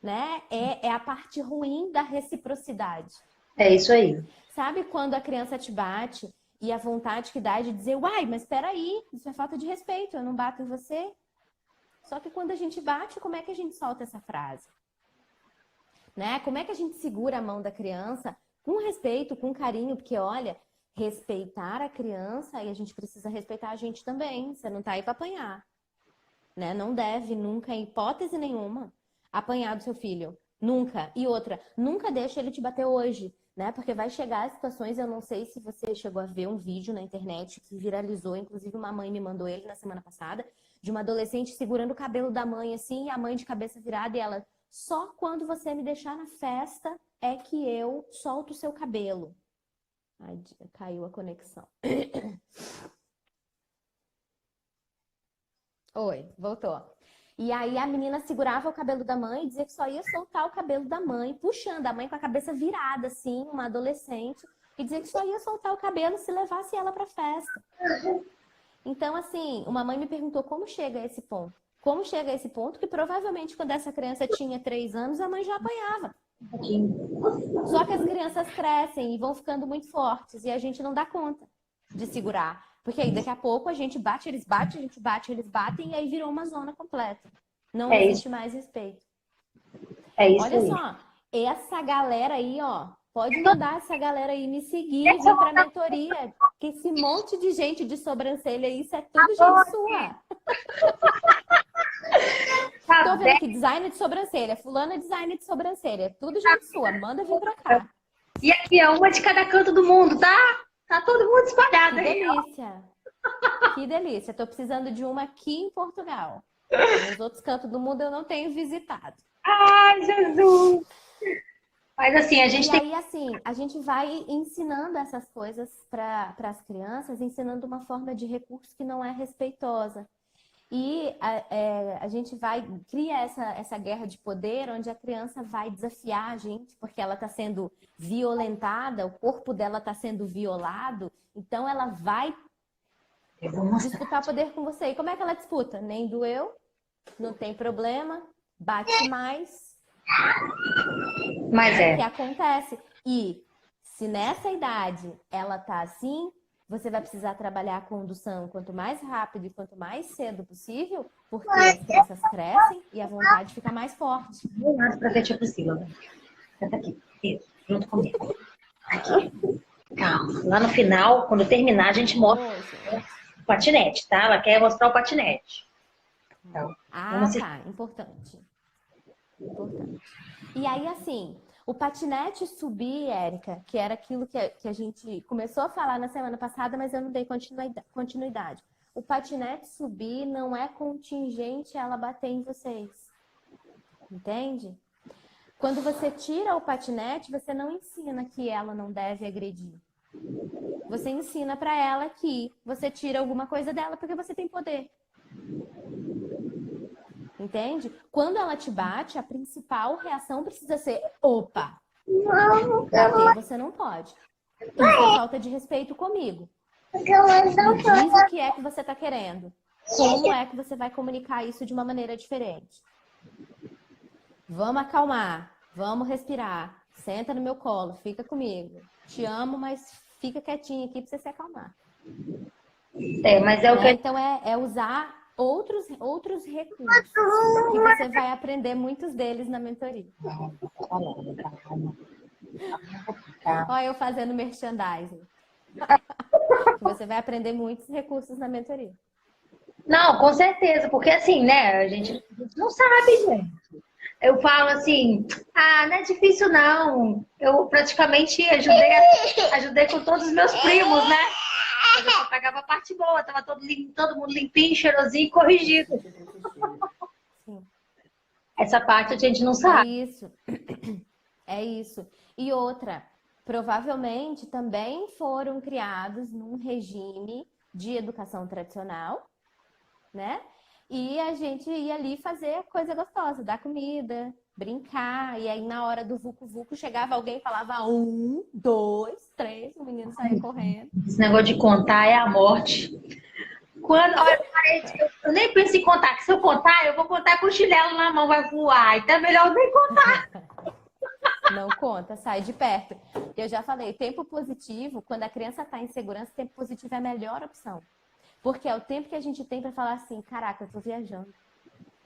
Né? É a parte ruim da reciprocidade. é isso aí. Sabe quando a criança te bate e a vontade que dá de dizer, uai, mas peraí, isso é falta de respeito, eu não bato em você. Só que quando a gente bate, como é que a gente solta essa frase? Né? Como é que a gente segura a mão da criança com respeito, com carinho? Porque, olha, respeitar a criança e a gente precisa respeitar a gente também. Você não tá aí para apanhar. Né? Não deve nunca, em hipótese nenhuma, apanhar do seu filho. Nunca. E outra, nunca deixa ele te bater hoje, né? Porque vai chegar situações, eu não sei se você chegou a ver um vídeo na internet que viralizou, inclusive uma mãe me mandou ele na semana passada, de uma adolescente segurando o cabelo da mãe assim, e a mãe de cabeça virada e ela, só quando você me deixar na festa é que eu solto o seu cabelo. Ai, caiu a conexão. Oi, voltou. E aí a menina segurava o cabelo da mãe e dizia que só ia soltar o cabelo da mãe, puxando a mãe com a cabeça virada, assim, uma adolescente, e dizia que só ia soltar o cabelo se levasse ela pra festa. Então, assim, uma mãe me perguntou como chega a esse ponto. Como chega a esse ponto que provavelmente quando essa criança tinha 3 anos, a mãe já apanhava. Só que as crianças crescem e vão ficando muito fortes e a gente não dá conta de segurar. Porque aí daqui a pouco a gente bate, eles batem, a gente bate, eles batem e aí virou uma zona completa. Não É existe isso, mais respeito. é isso Olha aí. só, essa galera aí, ó, pode mandar essa galera aí me seguir e vir pra mentoria. Que esse monte de gente de sobrancelha, isso é tudo gente sua. Tá Tô vendo bem? aqui, design de sobrancelha, fulana é design de sobrancelha, tudo gente sua, manda vir pra cá. E aqui é uma de cada canto do mundo, tá? Tá todo mundo espalhado Que aí. delícia! Que delícia! Tô precisando de uma aqui em Portugal. Nos outros cantos do mundo eu não tenho visitado. Ai, Jesus! Mas assim, a gente E tem. aí, assim, a gente vai ensinando essas coisas para as crianças, ensinando uma forma de recurso que não é respeitosa. E a gente vai cria essa guerra de poder onde a criança vai desafiar a gente, porque ela está sendo violentada, o corpo dela está sendo violado, então ela vai Eu vou mostrar. disputar poder com você. E como é que ela disputa? Nem doeu, não tem problema, bate mais. Mas É o que é. acontece. E se nessa idade ela tá assim, você vai precisar trabalhar a condução quanto mais rápido e quanto mais cedo possível, porque as crianças crescem e a vontade fica mais forte. Vou lá pra ver a tia Priscila. Né? Senta aqui. Isso, junto comigo. Aqui. Calma. Lá no final, quando terminar, a gente mostra Ô, gente. o patinete, tá? Ela quer mostrar o patinete. Então, vamos Ah, assistir. tá. Importante. Importante. E aí, assim, o patinete subir, Érica, que era aquilo que a gente começou a falar na semana passada, mas eu não dei continuidade. O patinete subir não é contingente a ela bater em vocês. Entende? Quando você tira o patinete, você não ensina que ela não deve agredir. Você ensina pra ela que você tira alguma coisa dela porque você tem poder. Entende? Quando ela te bate, a principal reação precisa ser: opa, bater você não pode. Isso é falta de respeito comigo. Me diz o que é que você tá querendo. Como é que você vai comunicar isso de uma maneira diferente? Vamos acalmar, vamos respirar. Senta no meu colo, fica comigo. Te amo, mas fica quietinho aqui pra você se acalmar. É, mas é o Né? que Então é usar outros recursos que você vai aprender muitos deles na mentoria. falando, calma. Olha eu fazendo merchandising. Você vai aprender muitos recursos na mentoria. Não, com certeza, porque assim, né, a gente não sabe, gente. Eu falo assim, não é difícil não. Eu praticamente ajudei com todos os meus primos, né? Mas eu só pegava a parte boa, tava todo mundo limpinho, cheirosinho e corrigido. Sim. Essa parte a gente não É sabe. isso. É isso. E outra, provavelmente também foram criados num regime de educação tradicional, né? E a gente ia ali fazer coisa gostosa, dar comida, brincar. E aí, na hora do vucu-vucu, chegava alguém e falava 1, 2, 3, o menino saía correndo. Esse negócio de contar é a morte. Olha, eu nem penso em contar, que se eu contar, eu vou contar com o chinelo na mão, vai voar. Então é melhor nem contar. Não conta, sai de perto. Eu já falei, tempo positivo, quando a criança está em segurança, tempo positivo é a melhor opção. Porque é o tempo que a gente tem para falar assim, caraca, eu tô viajando.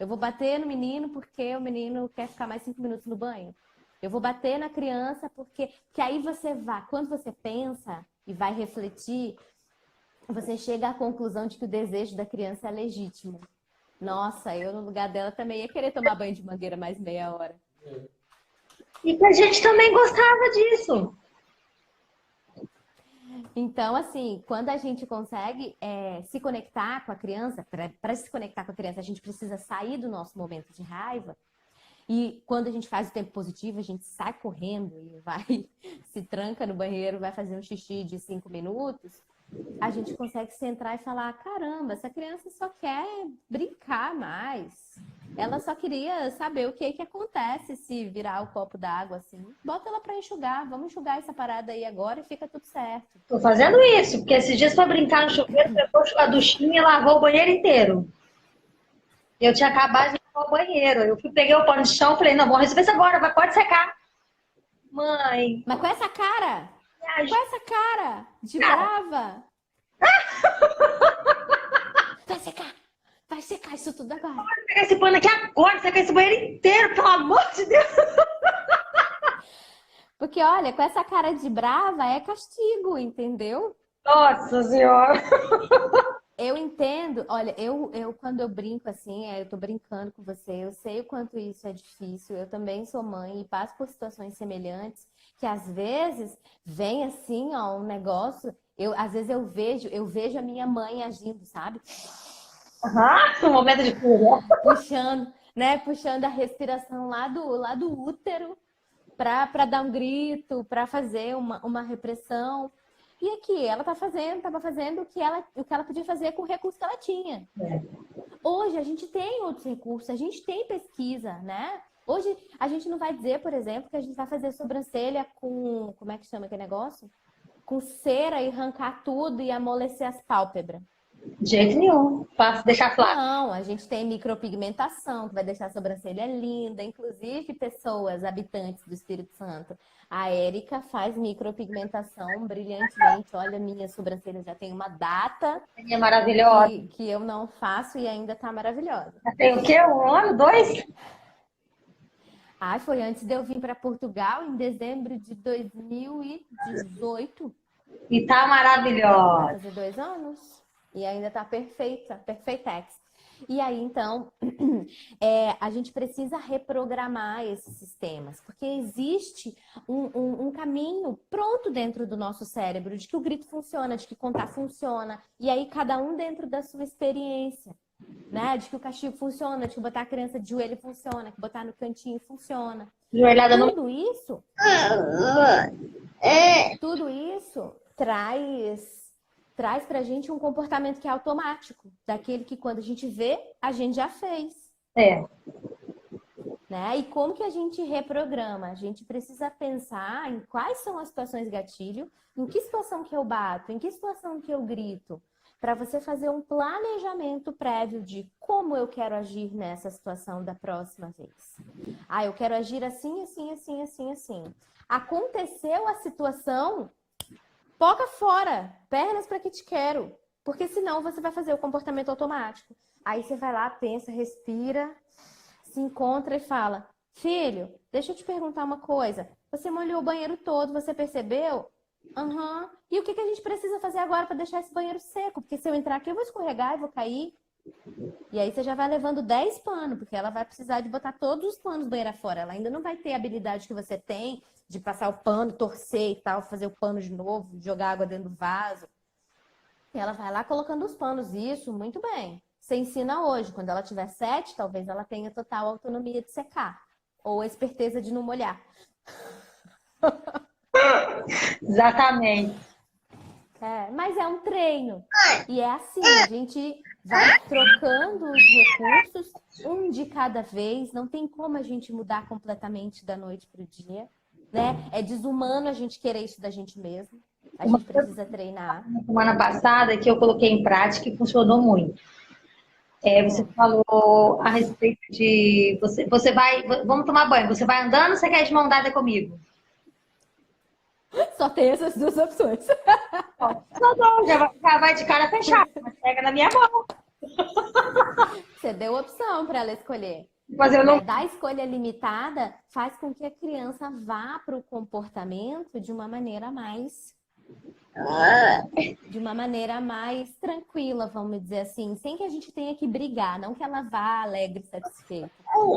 Eu vou bater no menino porque o menino quer ficar mais 5 minutos no banho. Eu vou bater na criança porque aí você vai, quando você pensa e vai refletir, você chega à conclusão de que o desejo da criança é legítimo. Nossa, eu no lugar dela também ia querer tomar banho de mangueira mais meia hora. E que a gente também gostava disso. Então, assim, quando a gente consegue se conectar com a criança, para se conectar com a criança, a gente precisa sair do nosso momento de raiva. E quando a gente faz o tempo positivo, a gente sai correndo e vai, se tranca no banheiro, vai fazer um xixi de 5 minutos. A gente consegue centrar e falar: caramba, essa criança só quer brincar mais. Ela só queria saber o que que acontece se virar o copo d'água assim. Bota ela pra enxugar. Vamos enxugar essa parada aí agora e fica tudo certo. Tô fazendo isso, porque esses dias foi brincar no chuveiro, pegou a duchinha e lavou o banheiro inteiro. Eu tinha acabado de lavar o banheiro. Eu fui, peguei o pano de chão e falei, não, vou resolver isso agora, vai, pode secar. Mãe, Mas com essa cara? me Com ajuda. essa cara de brava? Vai secar isso tudo agora. Pegar esse pano aqui agora, secar esse banheiro inteiro, pelo amor de Deus. Porque, olha, com essa cara de brava é castigo, entendeu? Nossa Senhora. Eu entendo, olha, eu quando eu brinco assim, eu tô brincando com você, eu sei o quanto isso é difícil, eu também sou mãe e passo por situações semelhantes, que às vezes vem assim, ó, um negócio, às vezes eu vejo a minha mãe agindo, sabe? Aham, um momento de fúria. Puxando, né? Puxando a respiração lá do útero para dar um grito, para fazer uma repressão. E aqui, ela estava fazendo o que ela podia fazer com o recurso que ela tinha. Hoje a gente tem outros recursos, a gente tem pesquisa, né? Hoje a gente não vai dizer, por exemplo, que a gente vai fazer sobrancelha com, como é que chama aquele negócio? Com cera e arrancar tudo e amolecer as pálpebras. De jeito nenhum. Faço deixar flácido. Não, a gente tem micropigmentação, que vai deixar a sobrancelha linda. Inclusive, pessoas habitantes do Espírito Santo. A Érica faz micropigmentação brilhantemente. Olha, minha sobrancelha já tem uma data É maravilhosa. que eu não faço e ainda tá maravilhosa. Já tem o quê? Um ano? Dois? Ah, foi antes de eu vir para Portugal, em dezembro de 2018. E tá Vai maravilhosa. fazer 2 anos. E ainda tá perfeita, perfeitex. E aí, então, a gente precisa reprogramar esses sistemas, porque existe um caminho pronto dentro do nosso cérebro de que o grito funciona, de que contar funciona, e aí cada um dentro da sua experiência, né? De que o castigo funciona, de que botar a criança de joelho funciona, que botar no cantinho funciona. Joelhada no. Tudo isso traz pra gente um comportamento que é automático, daquele que quando a gente vê, a gente já fez. É. Né? E como que a gente reprograma? A gente precisa pensar em quais são as situações gatilho, em que situação que eu bato, em que situação que eu grito, para você fazer um planejamento prévio de como eu quero agir nessa situação da próxima vez. Ah, eu quero agir assim, assim, assim, assim, assim. Aconteceu a situação, boca fora, pernas para que te quero, porque senão você vai fazer o comportamento automático. Aí você vai lá, pensa, respira, se encontra e fala: filho, deixa eu te perguntar uma coisa. Você molhou o banheiro todo, você percebeu? Aham. E o que a gente precisa fazer agora para deixar esse banheiro seco? Porque se eu entrar aqui, eu vou escorregar e vou cair. E aí você já vai levando 10 panos, porque ela vai precisar de botar todos os panos do banheiro afora. Ela ainda não vai ter a habilidade que você tem de passar o pano, torcer e tal, fazer o pano de novo, jogar água dentro do vaso. E ela vai lá colocando os panos. Isso, muito bem. Você ensina hoje. Quando ela tiver 7, talvez ela tenha total autonomia de secar. Ou a esperteza de não molhar. Exatamente. Mas é um treino. E é assim, a gente vai trocando os recursos, um de cada vez. Não tem como a gente mudar completamente da noite para o dia. Né? É desumano a gente querer isso da gente mesmo. A gente precisa treinar. Semana passada que eu coloquei em prática e funcionou muito. Você falou a respeito de você vai, vamos tomar banho, você vai andando ou você quer ir de mão dada comigo? Só tem essas duas opções. Não, já vai de cara fechada, mas pega na minha mão. Você deu opção para ela escolher. Mas eu não. Da escolha limitada faz com que a criança vá para o comportamento de uma maneira mais tranquila, vamos dizer assim, sem que a gente tenha que brigar, não que ela vá alegre e satisfeita,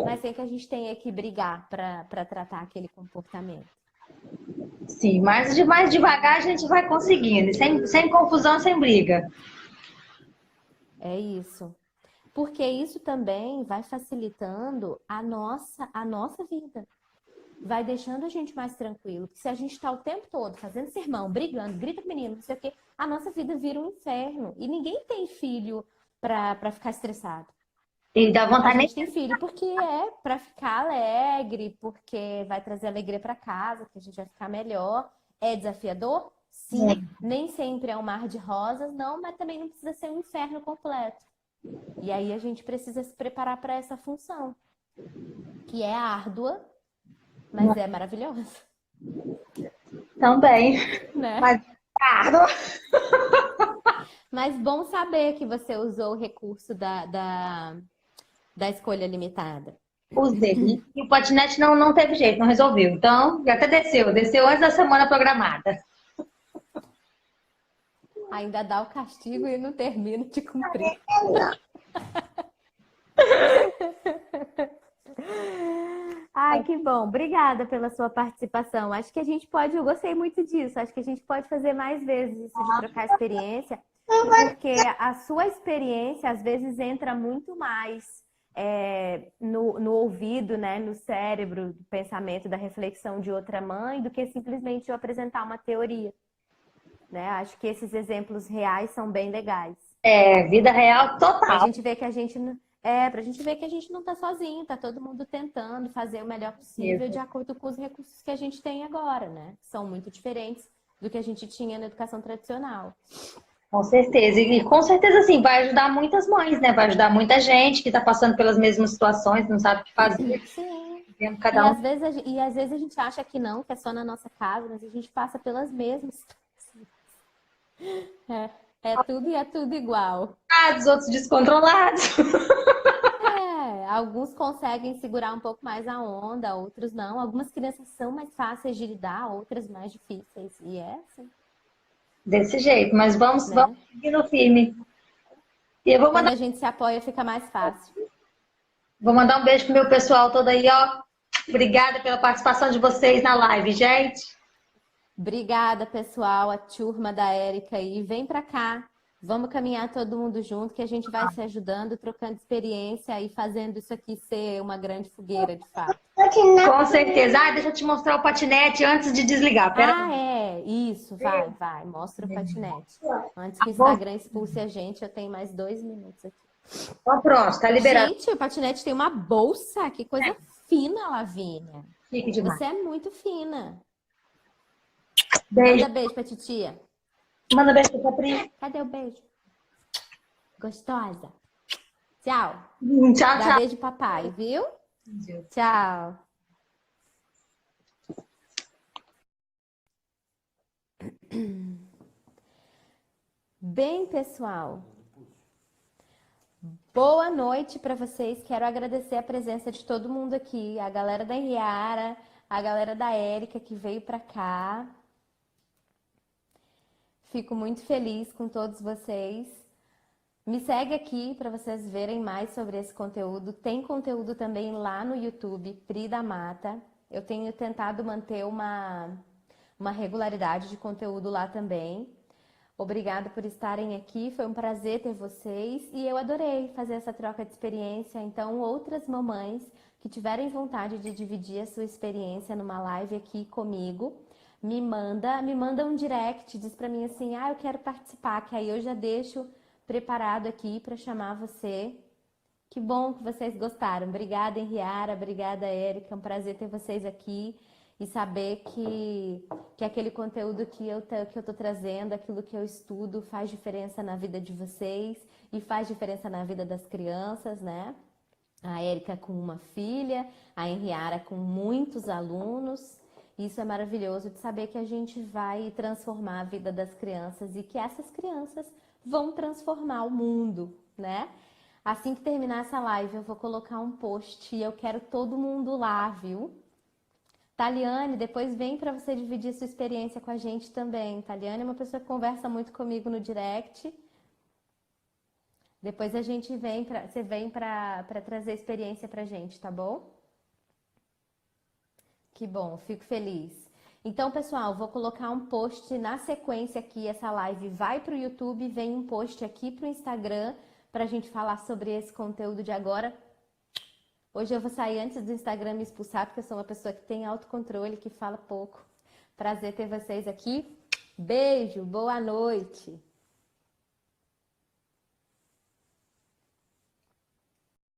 mas sem que a gente tenha que brigar para tratar aquele comportamento. Sim, mas mais devagar a gente vai conseguindo, sem confusão, sem briga. É isso. Porque isso também vai facilitando a nossa vida. Vai deixando a gente mais tranquilo. Porque se a gente está o tempo todo fazendo sermão, brigando, grita com o menino, não sei o quê, a nossa vida vira um inferno. E ninguém tem filho para ficar estressado. E dá A vontade nem. gente tem filho porque é para ficar alegre, porque vai trazer alegria para casa, que a gente vai ficar melhor. É desafiador? Sim. Nem sempre é um mar de rosas, não, mas também não precisa ser um inferno completo. E aí a gente precisa se preparar para essa função, que é árdua, mas é maravilhosa, Também. né? Mas Mas bom saber que você usou o recurso da escolha limitada. usei. E o patinete não teve jeito, não resolveu. Então, já até desceu antes da semana programada. Ainda dá o castigo e não termina de cumprir. Ai, que bom. Obrigada pela sua participação. Acho que a gente pode, eu gostei muito disso. Acho que a gente pode fazer mais vezes isso de trocar experiência, porque a sua experiência às vezes entra muito mais no ouvido, né, no cérebro, do pensamento, da reflexão de outra mãe, do que simplesmente eu apresentar uma teoria, né? Acho que esses exemplos reais são bem legais. É, vida real Pra total. gente ver que a gente pra gente ver que a gente não tá sozinho, tá todo mundo tentando fazer o melhor possível de acordo com os recursos que a gente tem agora, né? Que são muito diferentes do que a gente tinha na educação tradicional. Com certeza. E com certeza, assim, vai ajudar muitas mães, né? Vai ajudar muita gente que está passando pelas mesmas situações, não sabe o que fazer. Sim. Vendo E cada às um. vezes a gente acha que não, que é só na nossa casa, mas a gente passa pelas mesmas. É tudo e é tudo igual. Os outros descontrolados. Alguns conseguem segurar um pouco mais a onda, outros não. Algumas crianças são mais fáceis de lidar, outras mais difíceis. E é assim, Desse jeito, mas vamos né? seguindo firme. E eu Quando a gente se apoia, fica mais fácil. vou mandar um beijo pro meu pessoal todo aí, ó. Obrigada pela participação de vocês na live, gente. Obrigada, pessoal, a turma da Érica aí. Vem pra cá. Vamos caminhar todo mundo junto, que a gente vai se ajudando, trocando experiência e fazendo isso aqui ser uma grande fogueira, de fato. Com certeza. Ah, deixa eu te mostrar o patinete antes de desligar. Pera Ah, aí. é. Isso, vai. Mostra o patinete. Antes que o Bom, Instagram expulse a gente, eu tenho mais 2 minutos aqui. então pronto, tá liberado. Gente, o patinete tem uma bolsa. Que coisa fina, Lavínia. Chique demais. Você é muito fina. Beijo. Manda beijo pra titia. Manda beijo pra Pri. Cadê o beijo? Gostosa. Tchau. Tchau, Dá tchau. beijo, papai, viu? Tchau. Bem, pessoal. Boa noite para vocês. Quero agradecer a presença de todo mundo aqui, a galera da Riara, a galera da Érica que veio para cá. Fico muito feliz com todos vocês. Me segue aqui para vocês verem mais sobre esse conteúdo. Tem conteúdo também lá no YouTube, Pri da Mata. Eu tenho tentado manter uma regularidade de conteúdo lá também. Obrigada por estarem aqui, foi um prazer ter vocês e eu adorei fazer essa troca de experiência. Então, outras mamães que tiverem vontade de dividir a sua experiência numa live aqui comigo, me manda um direct, diz pra mim assim, eu quero participar, que aí eu já deixo preparado aqui para chamar você. Que bom que vocês gostaram. Obrigada, Henriara, obrigada, Érica, é um prazer ter vocês aqui. E saber que aquele conteúdo que eu tô trazendo, aquilo que eu estudo, faz diferença na vida de vocês e faz diferença na vida das crianças, né? A Érica com uma filha, a Henriara com muitos alunos. Isso é maravilhoso de saber que a gente vai transformar a vida das crianças e que essas crianças vão transformar o mundo, né? Assim que terminar essa live, eu vou colocar um post e eu quero todo mundo lá, viu? Taliane, depois vem para você dividir sua experiência com a gente também. Taliane é uma pessoa que conversa muito comigo no direct. Depois a gente você vem para trazer experiência pra gente, tá bom? Que bom, fico feliz. Então, pessoal, vou colocar um post na sequência aqui. Essa live vai pro YouTube, vem um post aqui pro Instagram pra gente falar sobre esse conteúdo de agora. Hoje eu vou sair antes do Instagram me expulsar, porque eu sou uma pessoa que tem autocontrole, que fala pouco. Prazer ter vocês aqui. Beijo, boa noite.